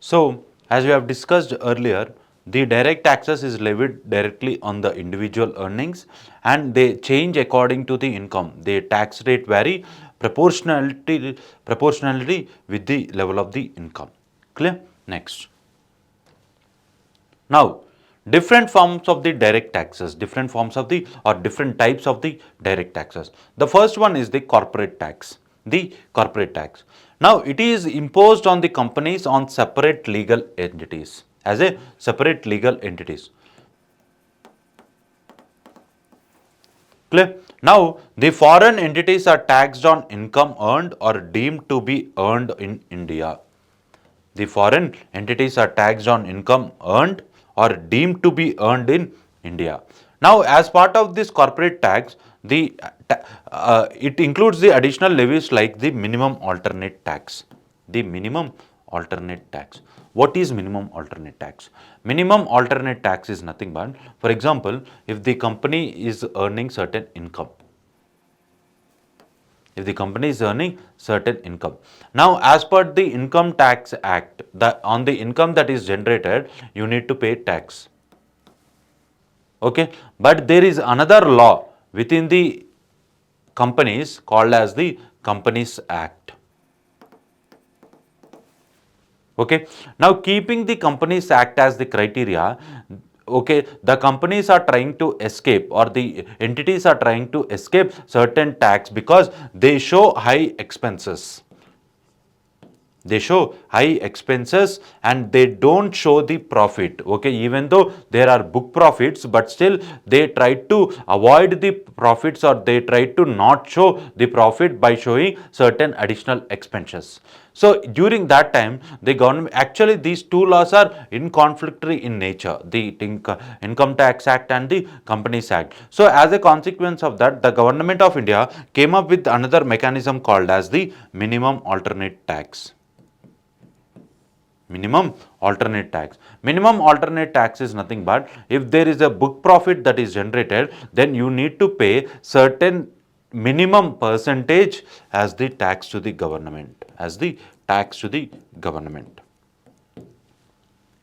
So, as we have discussed earlier, the direct taxes is levied directly on the individual earnings and they change according to the income. The tax rate vary proportionality with the level of the income. Clear? Next. Now, different forms of the direct taxes, different forms of the or different types of the direct taxes. The first one is the corporate tax. The corporate tax. Now, it is imposed on the companies on separate legal entities, as a separate legal entities. Clear? Now, the foreign entities are taxed on income earned or deemed to be earned in India. The foreign entities are taxed on income earned or deemed to be earned in India. Now, as part of this corporate tax, it includes the additional levies like the minimum alternate tax. The minimum alternate tax. What is minimum alternate tax? Minimum alternate tax is nothing but, for example, if the company is earning certain income, if the company is earning certain income. Now, as per the Income Tax Act, on the income that is generated, you need to pay tax. Okay, but there is another law within the companies called as the Companies Act. Okay, now keeping the Companies Act as the criteria, okay, the companies are trying to escape or the entities are trying to escape certain tax because they show high expenses. They show high expenses and they don't show the profit. Okay, even though there are book profits, but still they try to avoid the profits, or they try to not show the profit by showing certain additional expenses. So during that time, the government, actually these two laws are in conflictory in nature, the Income Tax Act and the Companies Act. So as a consequence of that, the government of India came up with another mechanism called as the minimum alternate tax. Minimum alternate tax. Minimum alternate tax is nothing but if there is a book profit that is generated, then you need to pay certain minimum percentage as the tax to the government, as the tax to the government.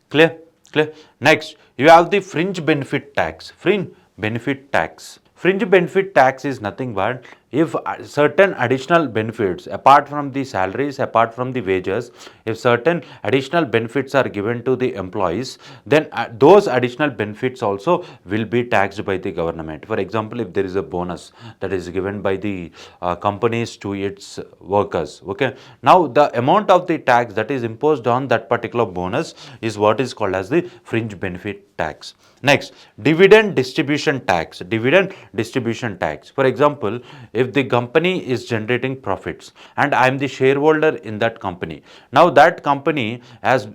Clear? Clear? Next, you have the fringe benefit tax. Fringe benefit tax. Fringe benefit tax is nothing but if certain additional benefits apart from the salaries, apart from the wages, if certain additional benefits are given to the employees, then those additional benefits also will be taxed by the government. For example, if there is a bonus that is given by the companies to its workers, okay, now the amount of the tax that is imposed on that particular bonus is what is called as the fringe benefit tax. Next, dividend distribution tax. Dividend distribution tax. For example, if the company is generating profits and I am the shareholder in that company, now that company has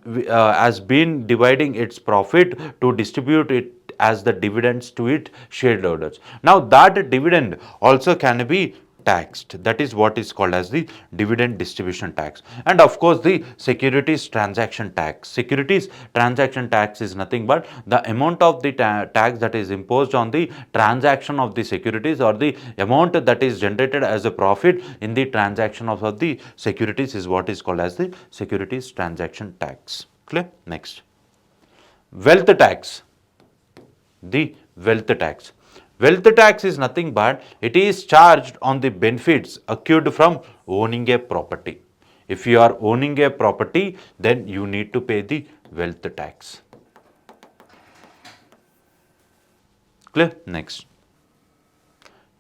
been dividing its profit to distribute it as the dividends to its shareholders. Now that dividend also can be taxed. That is what is called as the dividend distribution tax. And of course, the securities transaction tax. Securities transaction tax is nothing but the amount of the tax that is imposed on the transaction of the securities, or the amount that is generated as a profit in the transaction of the securities is what is called as the securities transaction tax. Clear? Next, wealth tax. The wealth tax. Wealth tax is nothing but it is charged on the benefits accrued from owning a property. If you are owning a property, then you need to pay the wealth tax. Clear? Next,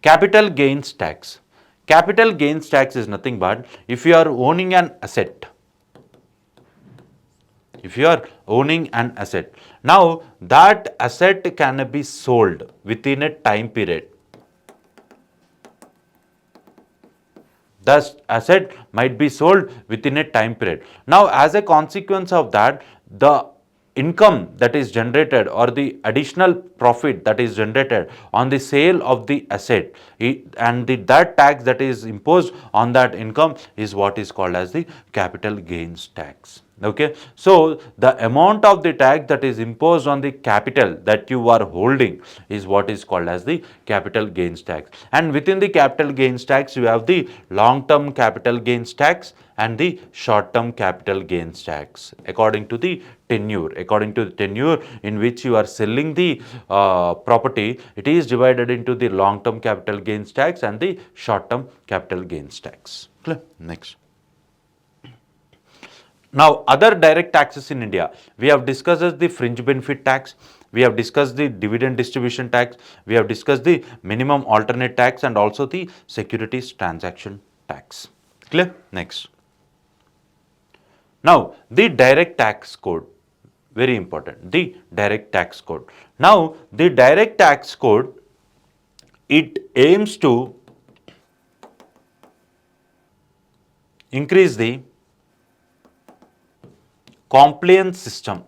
capital gains tax. Capital gains tax is nothing but if you are owning an asset. If you are owning an asset, now that asset can be sold within a time period. The asset might be sold within a time period. Now, as a consequence of that, the income that is generated, or the additional profit that is generated on the sale of the asset, and that tax that is imposed on that income is what is called as the capital gains tax. Okay, so the amount of the tax that is imposed on the capital that you are holding is what is called as the capital gains tax. And within the capital gains tax, you have the long term capital gains tax and the short term capital gains tax according to the tenure. According to the tenure in which you are selling the property, it is divided into the long term capital gains tax and the short term capital gains tax. Clear? Next. Now, other direct taxes in India, we have discussed the fringe benefit tax, we have discussed the dividend distribution tax, we have discussed the minimum alternate tax, and also the securities transaction tax. Clear? Next. Now, the direct tax code, very important, the direct tax code. Now, the direct tax code, it aims to increase the compliance system.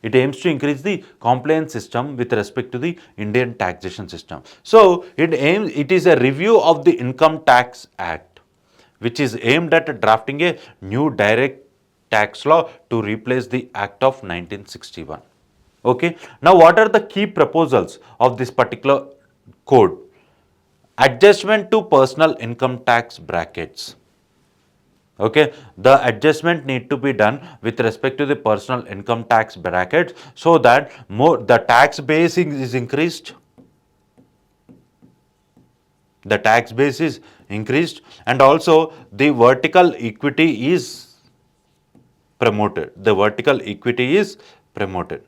It aims to increase the compliance system with respect to the Indian taxation system. So, it is a review of the Income Tax Act, which is aimed at drafting a new direct tax law to replace the Act of 1961. Okay. Now, what are the key proposals of this particular code? Adjustment to personal income tax brackets. Okay, the adjustment need to be done with respect to the personal income tax bracket, so that the tax base is increased. The tax base is increased, and also the vertical equity is promoted. The vertical equity is promoted.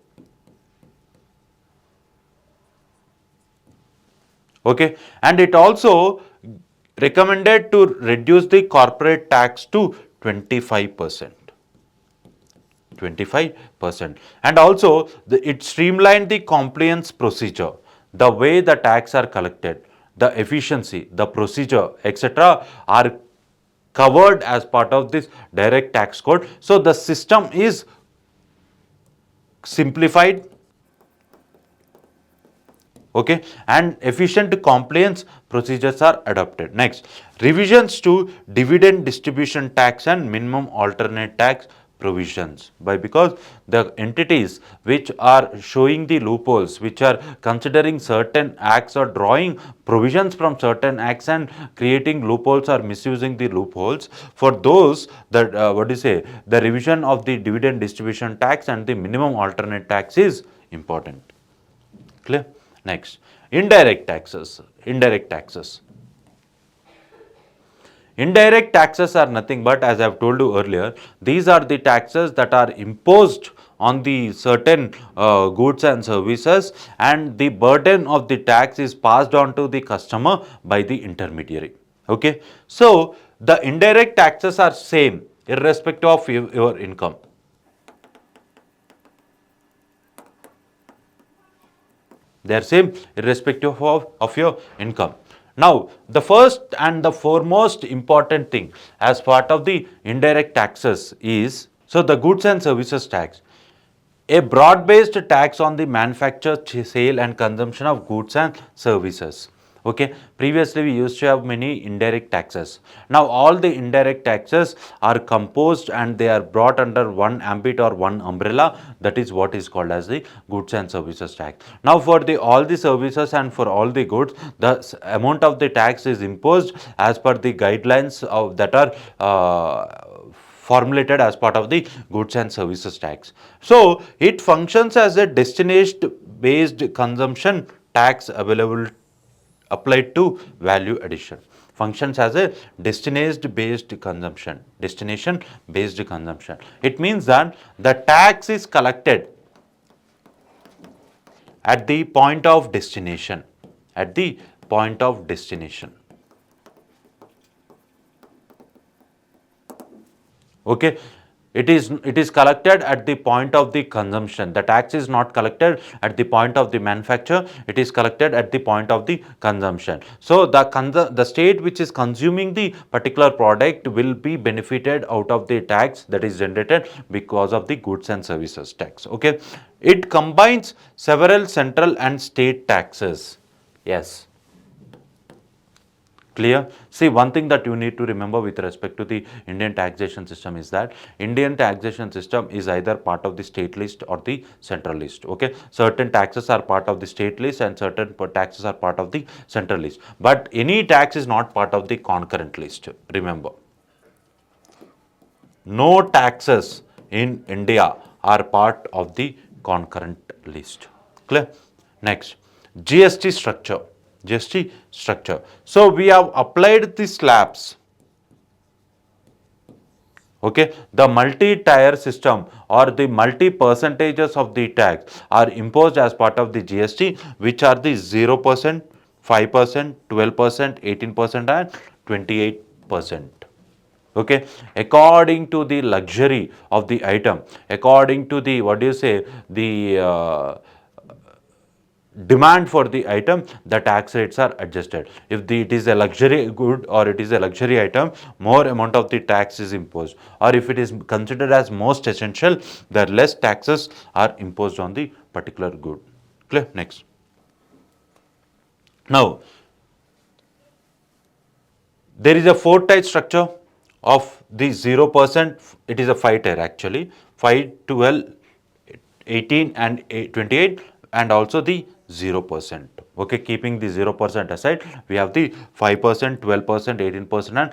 Okay, and it also recommended to reduce the corporate tax to 25%. 25%. And also it streamlined the compliance procedure, the way the tax are collected, the efficiency, the procedure, etc. are covered as part of this direct tax code. So the system is simplified, okay, and efficient compliance procedures are adopted. Next, revisions to dividend distribution tax and minimum alternate tax provisions, by because the entities which are showing the loopholes, which are considering certain acts or drawing provisions from certain acts and creating loopholes or misusing the loopholes, for those that what do you say, the revision of the dividend distribution tax and the minimum alternate tax is important. Clear? Next, indirect taxes. Indirect taxes. Indirect taxes are nothing but, as I have told you earlier, these are the taxes that are imposed on the certain goods and services, and the burden of the tax is passed on to the customer by the intermediary. Okay. So the indirect taxes are same irrespective of your income. They are same irrespective of your income. Now, the first and the foremost important thing as part of the indirect taxes is, so the goods and services tax, a broad-based tax on the manufacture, sale and consumption of goods and services. Okay, previously we used to have many indirect taxes. Now all the indirect taxes are composed and they are brought under one ambit or one umbrella, that is what is called as the goods and services tax. Now for the all the services and for all the goods, the amount of the tax is imposed as per the guidelines of that are formulated as part of the goods and services tax. So it functions as a destination based consumption tax available applied to value addition. Functions as a destination based consumption. Destination based consumption. It means that the tax is collected at the point of destination. At the point of destination. Okay. It is collected at the point of the consumption. The tax is not collected at the point of the manufacture. It is collected at the point of the consumption. So the state which is consuming the particular product will be benefited out of the tax that is generated because of the goods and services tax. Okay. It combines several central and state taxes. Yes. Clear? See, one thing that you need to remember with respect to the Indian taxation system is that Indian taxation system is either part of the state list or the central list. Okay, certain taxes are part of the state list and certain taxes are part of the central list. But any tax is not part of the concurrent list. Remember, no taxes in India are part of the concurrent list. Clear? Next, GST structure. GST structure. So we have applied the slabs. Okay, the multi-tier system or the multi-percentages of the tax are imposed as part of the GST, which are the 0%, 5%, 12%, 18% and 28%. Okay, according to the luxury of the item, according to the, what do you say, the demand for the item, the tax rates are adjusted. If it is a luxury good or it is a luxury item, more amount of the tax is imposed, or if it is considered as most essential, the less taxes are imposed on the particular good. Clear? Next. Now, there is a 4-tier structure of the 0%. It is a 5-tier actually, 5, 12, 18 and 28, and also the 0%. Okay, keeping the 0% aside, we have the 5%, 12%, 18% and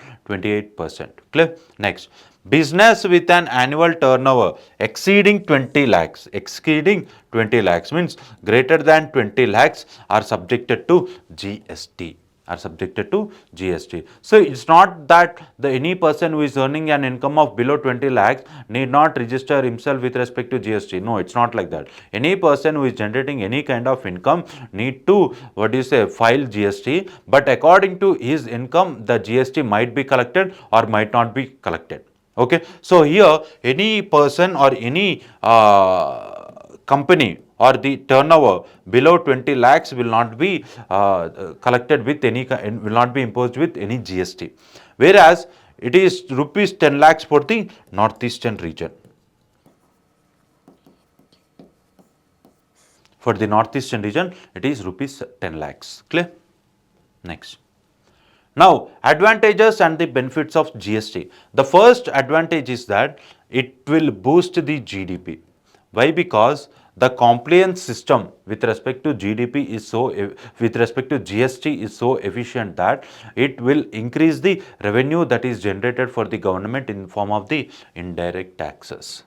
28%. Clear? Next, business with an annual turnover exceeding 20 lakhs. Exceeding 20 lakhs means greater than 20 lakhs are subjected to GST. are subjected to GST. So it's not that any person who is earning an income of below 20 lakhs need not register himself with respect to GST. No, it's not like that. Any person who is generating any kind of income need to file GST, but according to his income the GST might be collected or might not be collected. Okay, so here any person or any company or the turnover below 20 lakhs will not be collected with any, will not be imposed with any GST. Whereas it is rupees 10 lakhs for the northeastern region. For the northeastern region, it is rupees 10 lakhs. Clear? Next. Now, advantages and the benefits of GST. The first advantage is that it will boost the GDP. Why? Because the compliance system with respect to GDP is so, with respect to GST is so efficient that it will increase the revenue that is generated for the government in form of the indirect taxes.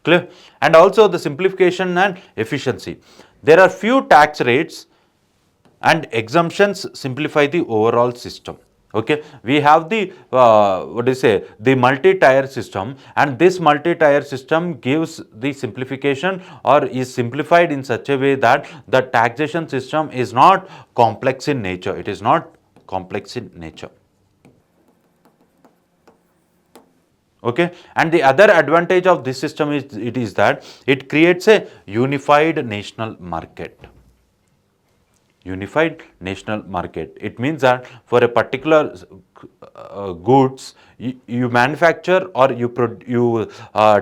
Clear? And also the simplification and efficiency. There are few tax rates and exemptions simplify the overall system. Okay, we have the the multi-tier system, and this multi-tier system gives the simplification or is simplified in such a way that the taxation system is not complex in nature. It is not complex in nature. Okay, and the other advantage of this system is that it creates a unified national market. Unified national market. It means that for a particular goods you manufacture or you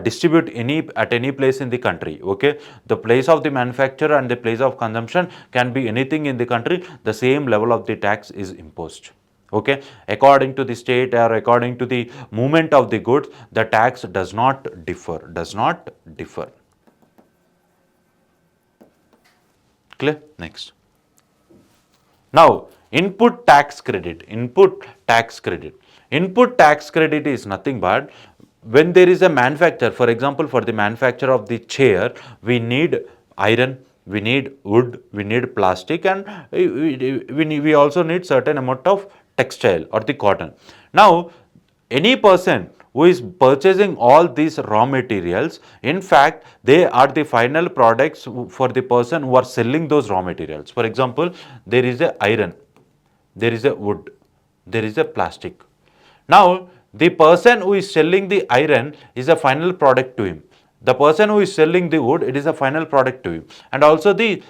distribute at any place in the country. Okay, the place of the manufacture and the place of consumption can be anything in the country. The same level of the tax is imposed. Okay, according to the state or according to the movement of the goods, the tax does not differ. Does not differ. Clear? Next. Now, input tax credit. Input tax credit. Input tax credit is nothing but when there is a manufacture. For example, for the manufacture of the chair, we need iron, we need wood, we need plastic, and we also need certain amount of textile or the cotton. Now, any person who is purchasing all these raw materials, in fact, they are the final products for the person who are selling those raw materials. For example, there is a iron, there is a wood, there is a plastic. Now, the person who is selling the iron is a final product to him. The person who is selling the wood, it is a final product to him. And also the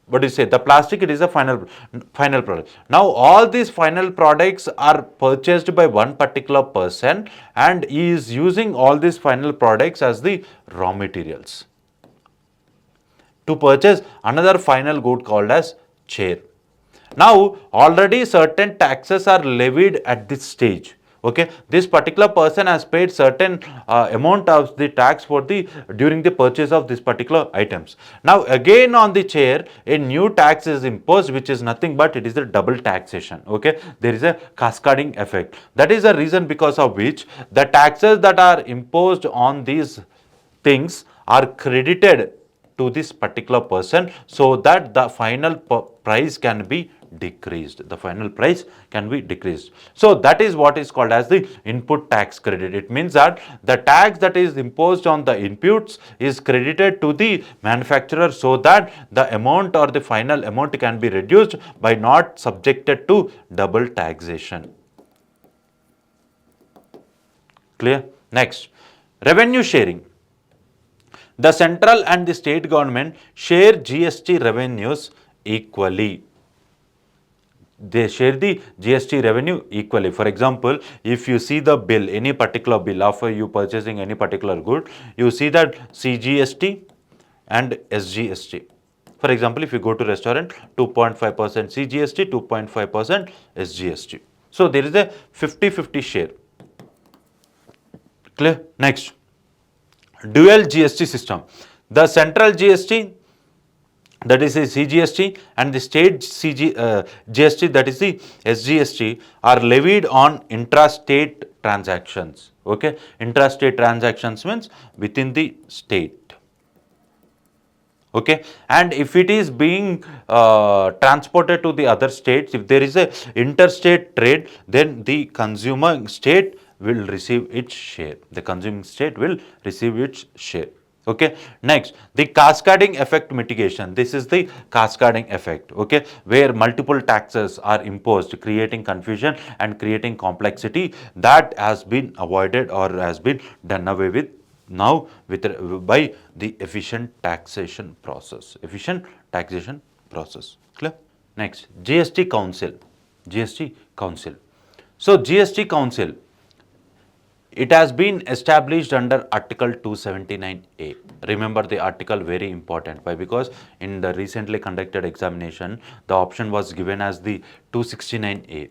the plastic, it is a final product. Now all these final products are purchased by one particular person, and he is using all these final products as the raw materials to purchase another final good called as chair. Now already certain taxes are levied at this stage. Okay, this particular person has paid certain amount of the tax for the during the purchase of this particular items. Now again on the chair, a new tax is imposed, which is nothing but it is a double taxation. Okay, there is a cascading effect. That is the reason because of which the taxes that are imposed on these things are credited to this particular person, so that the final price can be decreased. The final price can be decreased. So that is what is called as the input tax credit. It means that the tax that is imposed on the inputs is credited to the manufacturer, so that the amount or the final amount can be reduced by not subjected to double taxation. Clear? Next, revenue sharing. The central and the state government share GST revenues equally. They share the GST revenue equally. For example, if you see the bill, any particular bill of you purchasing any particular good, you see that CGST and SGST. For example, if you go to restaurant, 2.5% CGST, 2.5% SGST. So there is a 50-50 share. Clear? Next, dual GST system. The central GST, that is the CGST, and the state GST, that is the SGST, are levied on intrastate transactions. Okay, intrastate transactions means within the state. Okay, and if it is being transported to the other states, if there is a interstate trade, then the consuming state will receive its share. The consuming state will receive its share. Okay, next, the cascading effect mitigation. This is the cascading effect, okay, where multiple taxes are imposed, creating confusion and creating complexity. That has been avoided or has been done away with now with by the efficient taxation process. Clear? Next, GST Council. GST Council. So GST Council, it has been established under Article 279A. Remember the article, very important. Why? Because in the recently conducted examination, the option was given as the 269A.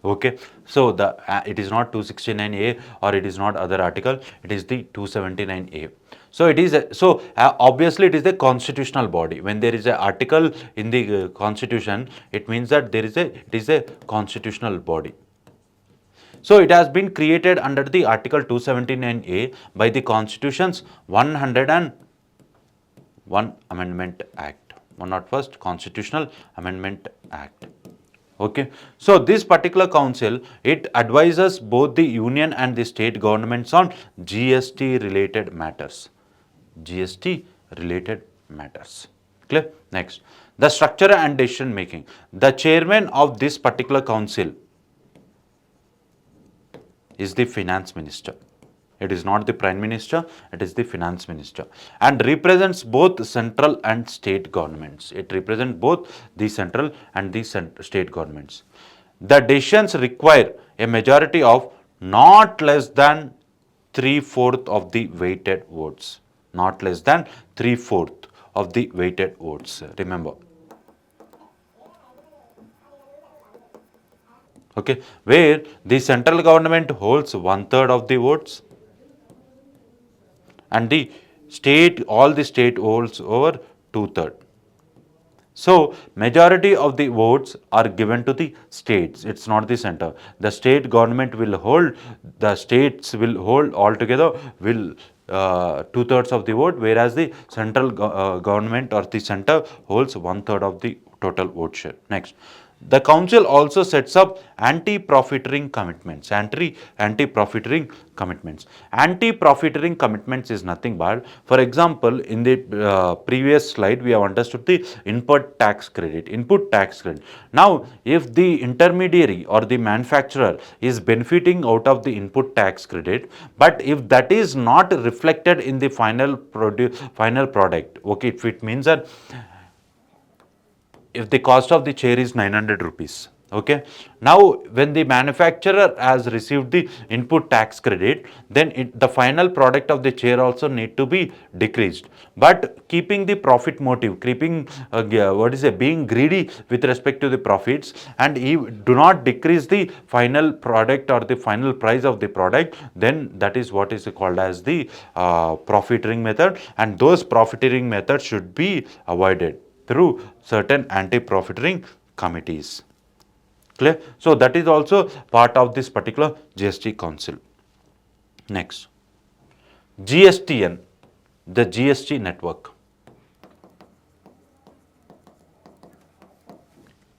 Okay, so the it is not 269A or it is not other article, it is the 279A. So it is obviously it is the constitutional body. When there is an article in the constitution, it means that it is a constitutional body. So it has been created under the article 279A by the constitution's 101 Amendment Act, 101st Constitutional Amendment Act. Okay, so this particular council, it advises both the union and the state governments on GST related matters. GST related matters. Clear? Next, the structure and decision making. The chairman of this particular council is the finance minister. It is not the prime minister, it is the finance minister, and represents both central and state governments. It represents both the central and the state governments. The decisions require a majority of not less than 3/4 of the weighted votes. Not less than 3/4 of the weighted votes. Remember. Okay, where the central government holds 1/3 of the votes and the state, all the state holds over 2/3. So majority of the votes are given to the states. It's not the center. The state government will hold, the states will hold altogether will 2/3 of the vote, whereas the central government or the center holds 1/3 of the total vote share. Next, the council also sets up anti-profiteering commitments. Anti-profiteering commitments. Anti-profiteering commitments is nothing but, for example, in the previous slide, we have understood the input tax credit. Input tax credit. Now, if the intermediary or the manufacturer is benefiting out of the input tax credit, but if that is not reflected in the final product, okay, if it means that if the cost of the chair is 900 rupees, okay, now when the manufacturer has received the input tax credit, then the final product of the chair also need to be decreased, but keeping the profit motive, keeping being greedy with respect to the profits, and do not decrease the final product or the final price of the product, then that is what is called as the profiteering method, and those profiteering methods should be avoided through certain anti-profiteering committees. Clear? So that is also part of this particular GST council. Next, GSTN, the GST network.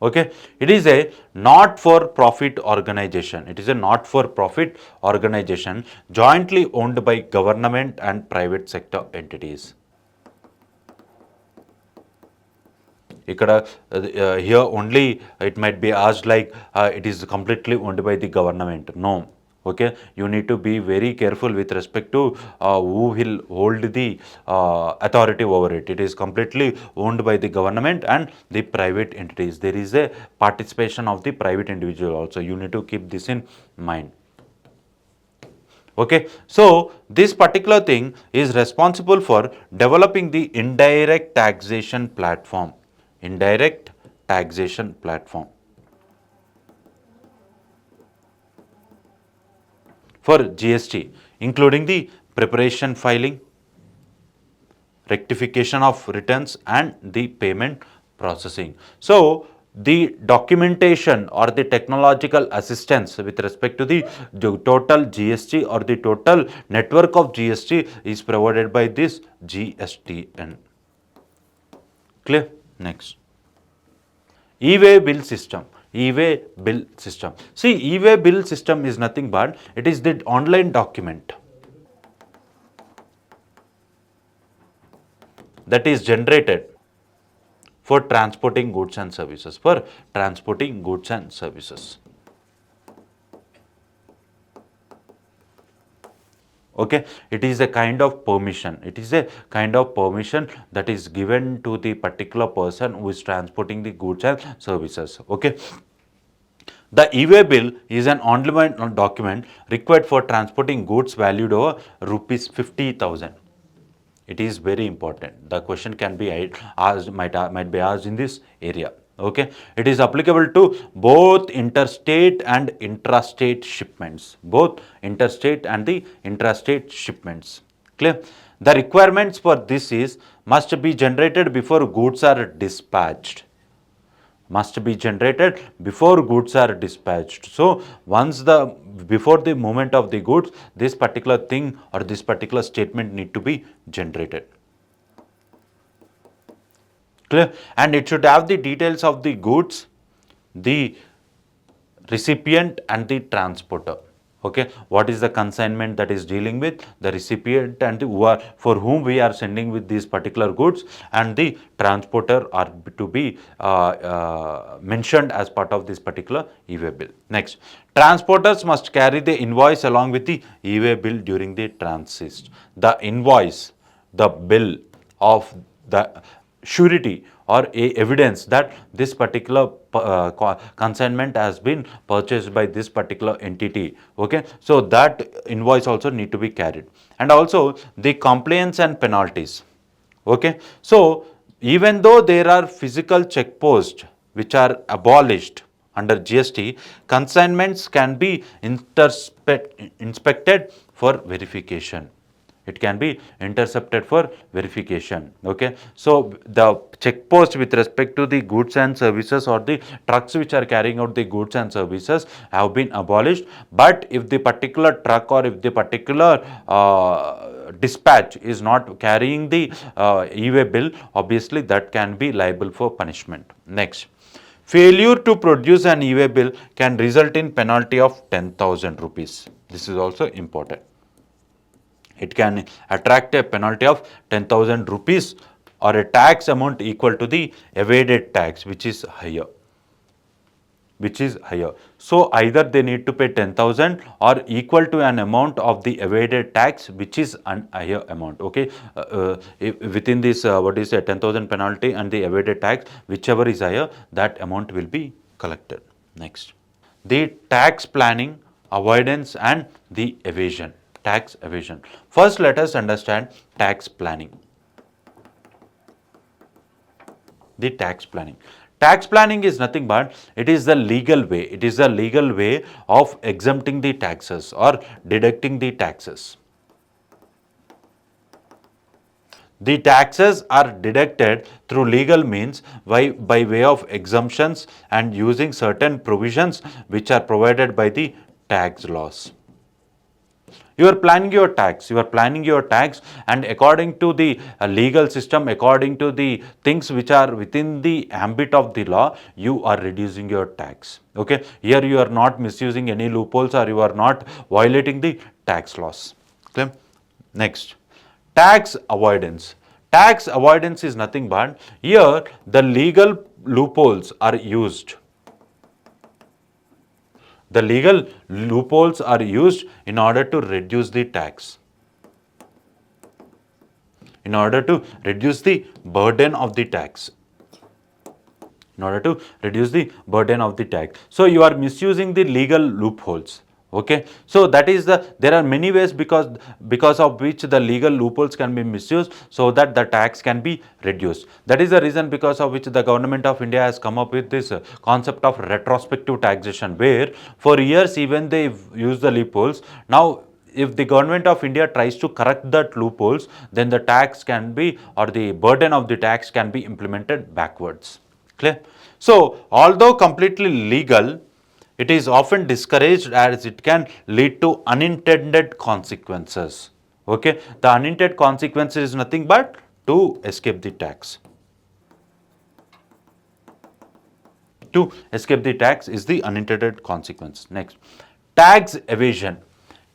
Okay, it is a not-for-profit organization. It is a not-for-profit organization jointly owned by government and private sector entities. Here only it might be asked like it is completely owned by the government. No. Okay, you need to be very careful with respect to who will hold the authority over it. It is completely owned by the government and the private entities. There is a participation of the private individual also. You need to keep this in mind. Okay, so this particular thing is responsible for developing the indirect taxation platform. Indirect taxation platform for GST, including the preparation, filing, rectification of returns and the payment processing. So the documentation or the technological assistance with respect to the total GST or the total network of GST is provided by this GSTN. Clear? Next. E-way bill system. E-way bill system. See, e-way bill system is nothing but it is the online document that is generated for transporting goods and services. For transporting goods and services. Okay, it is a kind of permission. It is a kind of permission that is given to the particular person who is transporting the goods and services. Okay. The e-way bill is an online document required for transporting goods valued over rupees 50,000. It is very important. The question can be asked, might be asked in this area. Okay, it is applicable to both interstate and intrastate shipments. Both interstate and the intrastate shipments. Clear? The requirements for this is must be generated before goods are dispatched. Must be generated before goods are dispatched. So once before the movement of the goods, this particular thing or this particular statement need to be generated. Clear? And it should have the details of the goods, the recipient and the transporter. Okay, what is the consignment that is dealing with the recipient and for whom we are sending with these particular goods, and the transporter are to be mentioned as part of this particular e-way bill. Next, transporters must carry the invoice along with the e-way bill during the transit. The invoice, the bill of the surety or evidence that this particular consignment has been purchased by this particular entity. Okay, so that invoice also need to be carried, and also the compliance and penalties. Okay, so even though there are physical checkposts which are abolished under GST, consignments can be inspected for verification. It can be intercepted for verification. Okay, so the checkpost with respect to the goods and services or the trucks which are carrying out the goods and services have been abolished, but if the particular truck or if the particular dispatch is not carrying the e-way bill, obviously that can be liable for punishment. Next, failure to produce an e-way bill can result in penalty of 10,000 rupees. This is also important. It can attract a penalty of 10,000 rupees or a tax amount equal to the evaded tax, which is higher. So either they need to pay 10,000 or equal to an amount of the evaded tax, which is an higher amount. Okay, within this what is a 10,000 penalty and the evaded tax, whichever is higher, that amount will be collected. Next, the tax planning, avoidance and the evasion. Tax evasion. First, let us understand tax planning. The tax planning. Tax planning is nothing but it is the legal way. It is the legal way of exempting the taxes or deducting the taxes. The taxes are deducted through legal means by way of exemptions and using certain provisions which are provided by the tax laws. You are planning your tax, and according to the legal system, according to the things which are within the ambit of the law, you are reducing your tax. Okay, here you are not misusing any loopholes or you are not violating the tax laws. Okay. Next, tax avoidance. Tax avoidance is nothing but here the legal loopholes are used. The legal loopholes are used in order to reduce the tax, in order to reduce the burden of the tax. So you are misusing the legal loopholes. Okay, so that is there are many ways because of which the legal loopholes can be misused so that the tax can be reduced. That is the reason because of which the government of India has come up with this concept of retrospective taxation, where for years even they use the loopholes. Now if the government of India tries to correct that loopholes, then the tax can be or the burden of the tax can be implemented backwards. Clear? So, although completely legal, it is often discouraged as it can lead to unintended consequences. Okay, the unintended consequence is nothing but to escape the tax. To escape the tax is the unintended consequence. Next, tax evasion.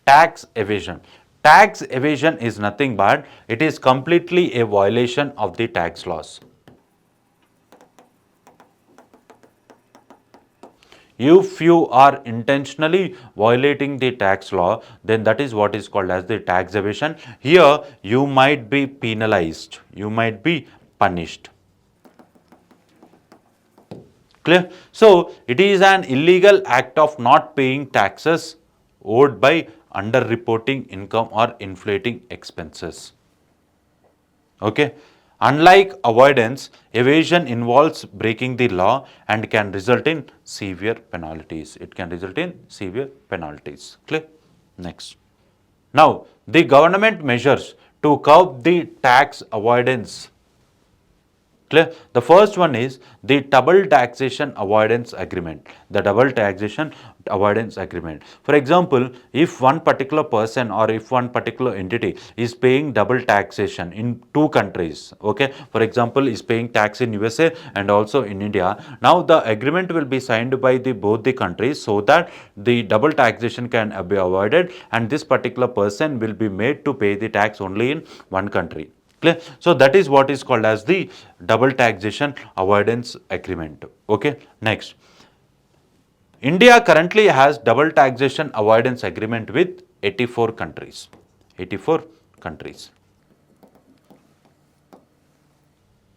Tax evasion. Tax evasion is nothing but it is completely a violation of the tax laws. If you are intentionally violating the tax law, then that is what is called as the tax evasion. Here, you might be penalized, you might be punished. Clear? So, it is an illegal act of not paying taxes owed by underreporting income or inflating expenses. Okay. Unlike avoidance, evasion involves breaking the law and can result in severe penalties. It can result in severe penalties. Clear? Next. Now, the government measures to curb the tax avoidance. Clear? The first one is the double taxation avoidance agreement. The double taxation avoidance agreement. For example, if one particular person or if one particular entity is paying double taxation in two countries, okay, for example, is paying tax in USA and also in India, now the agreement will be signed by the both the countries so that the double taxation can be avoided and this particular person will be made to pay the tax only in one country. Clear? So that is what is called as the double taxation avoidance agreement. Okay. Next, India currently has double taxation avoidance agreement with 84 countries. 84 countries.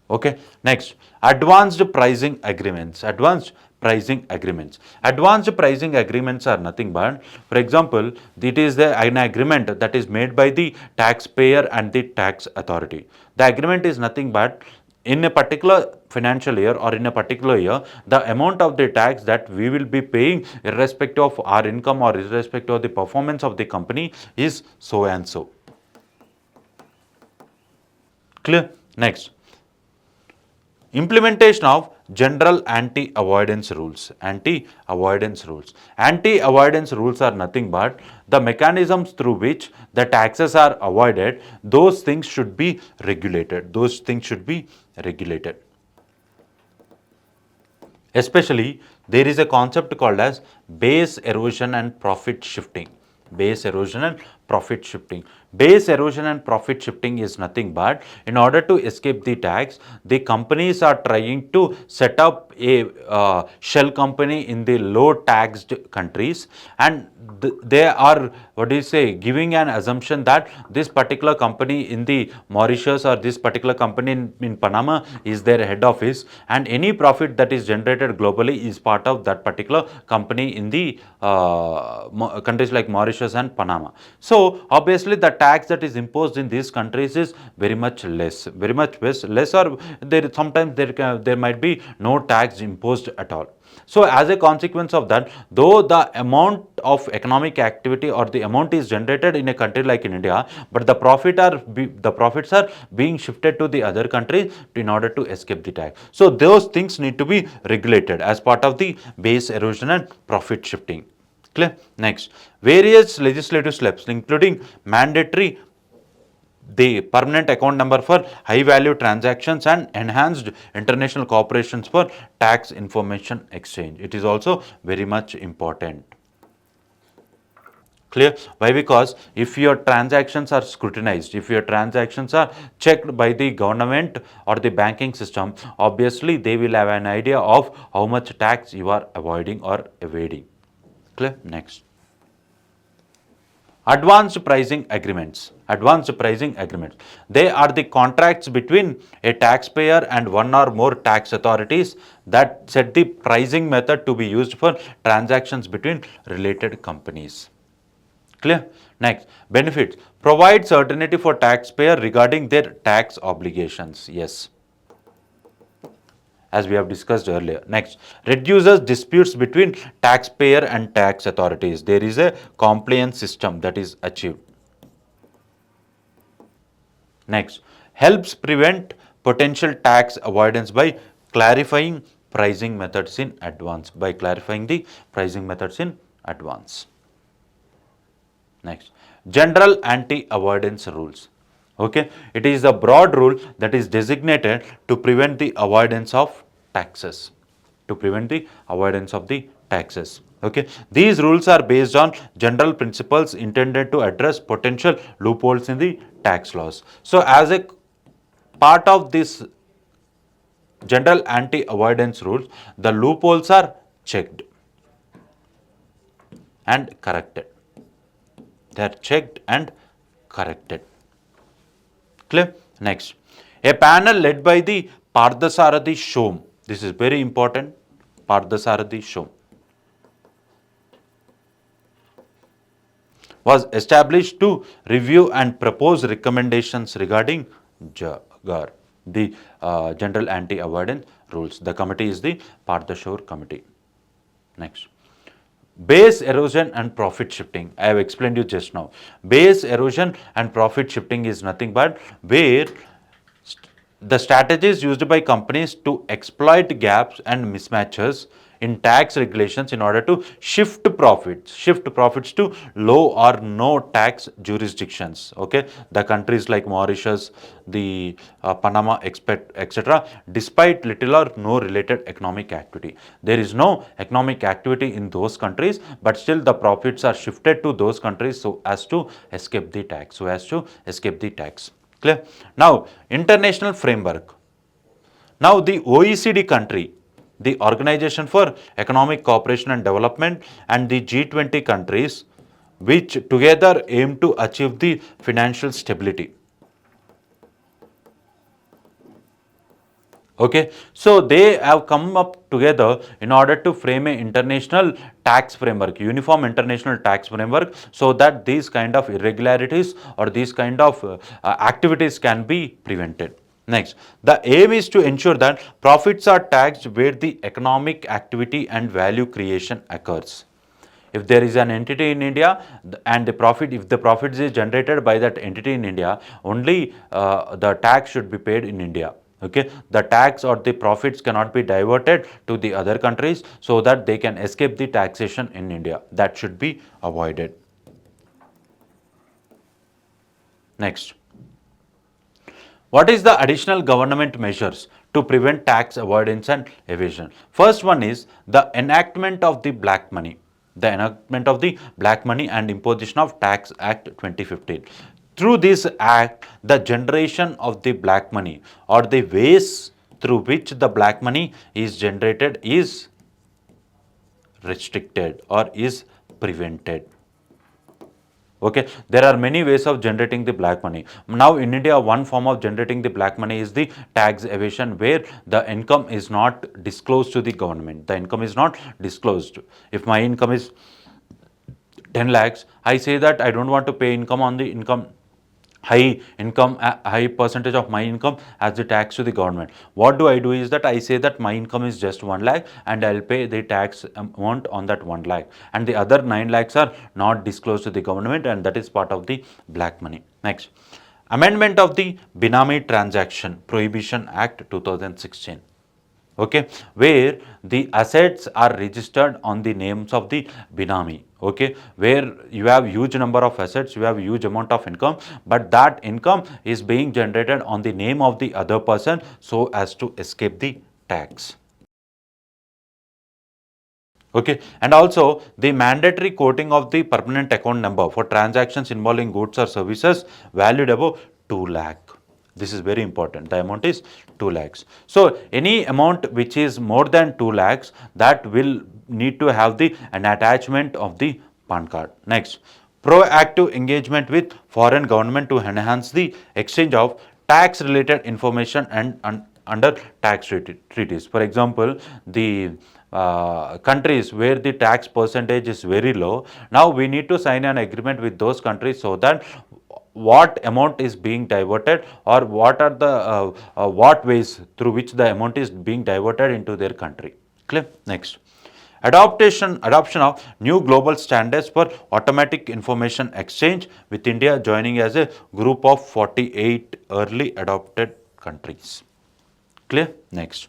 Okay. Next, advanced pricing agreements. Advanced pricing agreements. Advanced pricing agreements are nothing but, for example, it is an agreement that is made by the taxpayer and the tax authority. The agreement is nothing but in a particular financial year or in a particular year, the amount of the tax that we will be paying irrespective of our income or irrespective of the performance of the company is so and so. Clear? Next, implementation of general anti-avoidance rules. Anti-avoidance rules. Anti-avoidance rules are nothing but the mechanisms through which the taxes are avoided. Those things should be regulated. Those things should be regulated. Especially, there is a concept called as base erosion and profit shifting. Base erosion and profit shifting. Base erosion and profit shifting is nothing but in order to escape the tax, the companies are trying to set up a shell company in the low taxed countries and they are, what do you say, giving an assumption that this particular company in the Mauritius or this particular company in Panama is their head office and any profit that is generated globally is part of that particular company in the countries like Mauritius and Panama. So, obviously the tax that is imposed in these countries is very much less, less or there sometimes there might be no tax imposed at all. So, as a consequence of that, though the amount of economic activity or the amount is generated in a country like in India, but the profits are being shifted to the other countries in order to escape the tax. So, those things need to be regulated as part of the base erosion and profit shifting. Clear? Next, various legislative steps including mandatory the permanent account number for high value transactions and enhanced international cooperations for tax information exchange. It is also very much important. Clear? Why? Because if your transactions are scrutinized, if your transactions are checked by the government or the banking system, obviously they will have an idea of how much tax you are avoiding or evading. Clear? Next. Advanced pricing agreements. Advanced pricing agreements. They are the contracts between a taxpayer and one or more tax authorities that set the pricing method to be used for transactions between related companies. Clear? Next, benefits. Provide certainty for taxpayer regarding their tax obligations. Yes, as we have discussed earlier. Next, reduces disputes between taxpayer and tax authorities. There is a compliance system that is achieved. Next, helps prevent potential tax avoidance by clarifying pricing methods in advance, by clarifying the pricing methods in advance. Next, general anti-avoidance rules. Okay, it is a broad rule that is designated to prevent the avoidance of taxes. To prevent the avoidance of the taxes. Okay, these rules are based on general principles intended to address potential loopholes in the tax laws. So, as a part of this general anti-avoidance rules, the loopholes are checked and corrected. They are checked and corrected. Clear? Next, a panel led by the Pardasarathi Shom. This is very important. Pardasarathi Shom was established to review and propose recommendations regarding JAGAR, the General Anti-Avoidance Rules. The committee is the Pardashore Committee. Next, base erosion and profit shifting. I have explained you just now. Base erosion and profit shifting is nothing but where the strategies used by companies to exploit gaps and mismatches in tax regulations in order to shift profits to low or no tax jurisdictions. Okay, the countries like Mauritius, the Panama, etc. Despite little or no related economic activity, there is no economic activity in those countries, but still the profits are shifted to those countries so as to escape the tax. Clear? Now, international framework. Now, the OECD country, the Organization for Economic Cooperation and Development, and the G20 countries, which together aim to achieve the financial stability. Okay, so they have come up together in order to frame an international tax framework, uniform international tax framework, so that these kind of irregularities or these kind of activities can be prevented. Next, the aim is to ensure that profits are taxed where the economic activity and value creation occurs. If there is an entity in India and if the profit is generated by that entity in India, only the tax should be paid in India. Okay, the tax or the profits cannot be diverted to the other countries so that they can escape the taxation in India. That should be avoided. Next, what is the additional government measures to prevent tax avoidance and evasion? First one is the enactment of the black money. The enactment of the Black Money and Imposition of Tax Act 2015. Through this act, the generation of the black money or the ways through which the black money is generated is restricted or is prevented. Okay, there are many ways of generating the black money. Now in India, one form of generating the black money is the tax evasion, where the income is not disclosed to the government. The income is not disclosed. If my income is 10 lakhs, I say that I don't want to pay income on the high percentage of my income as the tax to the government. What do I do is that I say that my income is just 1 lakh and I'll pay the tax amount on that 1 lakh, and the other 9 lakhs are not disclosed to the government, and that is part of the black money. Next, amendment of the Benami Transaction Prohibition Act 2016. Okay, where the assets are registered on the names of the Benami. Okay, where you have huge number of assets, you have huge amount of income, but that income is being generated on the name of the other person so as to escape the tax. Okay, and also the mandatory quoting of the permanent account number for transactions involving goods or services valued above 2 lakh. This is very important. The amount is 2 lakhs. So any amount which is more than 2 lakhs, that will need to have an attachment of the PAN card. Next, proactive engagement with foreign government to enhance the exchange of tax related information and under tax treaties. For example, the countries where the tax percentage is very low, now we need to sign an agreement with those countries so that what amount is being diverted, or what are the what ways through which the amount is being diverted into their country. Clear? Next, adoption of new global standards for automatic information exchange, with India joining as a group of 48 early adopted countries. Clear? Next,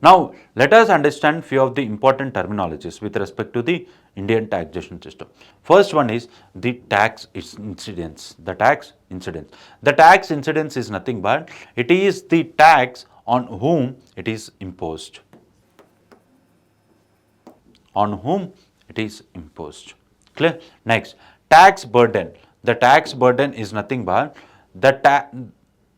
Now, let us understand few of the important terminologies with respect to the Indian taxation system. First one is the tax incidence. The tax incidence. The tax incidence is nothing but it is the tax on whom it is imposed. On whom it is imposed. Clear? Next, tax burden. The tax burden is nothing but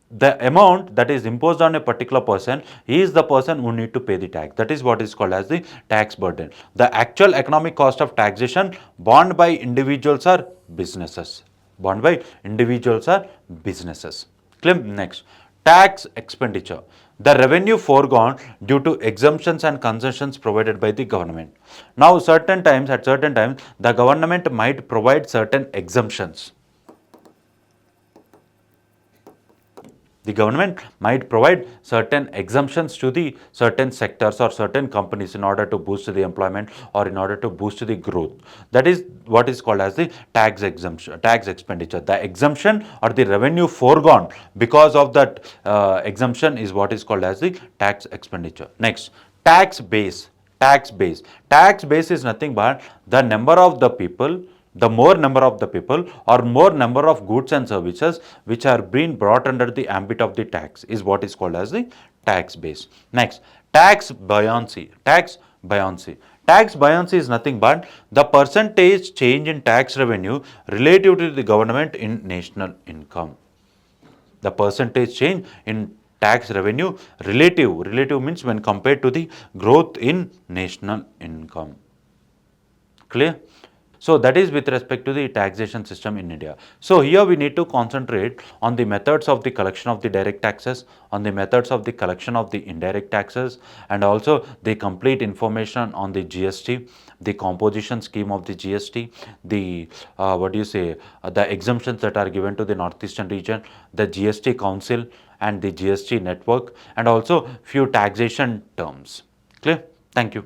the amount that is imposed on a particular person is the person who need to pay the tax. That is what is called as the tax burden. The actual economic cost of taxation borne by individuals or businesses. Borne by individuals or businesses. Clear? Next, tax expenditure. The revenue foregone due to exemptions and concessions provided by the government. Now, at certain times, the government might provide certain exemptions. The government might provide certain exemptions to the certain sectors or certain companies in order to boost the employment or in order to boost the growth. That is what is called as the tax exemption, tax expenditure. The exemption or the revenue foregone because of that exemption is what is called as the tax expenditure. Next, tax base. Tax base. Tax base is nothing but the number of the people, the more number of the people or more number of goods and services which are being brought under the ambit of the tax is what is called as the tax base. Next, tax buoyancy. Tax buoyancy. Tax buoyancy is nothing but the percentage change in tax revenue relative to the government in national income. The percentage change in tax revenue relative means when compared to the growth in national income. Clear? So that is with respect to the taxation system in India. So here we need to concentrate on the methods of the collection of the direct taxes, on the methods of the collection of the indirect taxes, and also the complete information on the GST, the composition scheme of the GST, the the exemptions that are given to the northeastern region, the GST council and the GST network, and also few taxation terms. Clear? Thank you.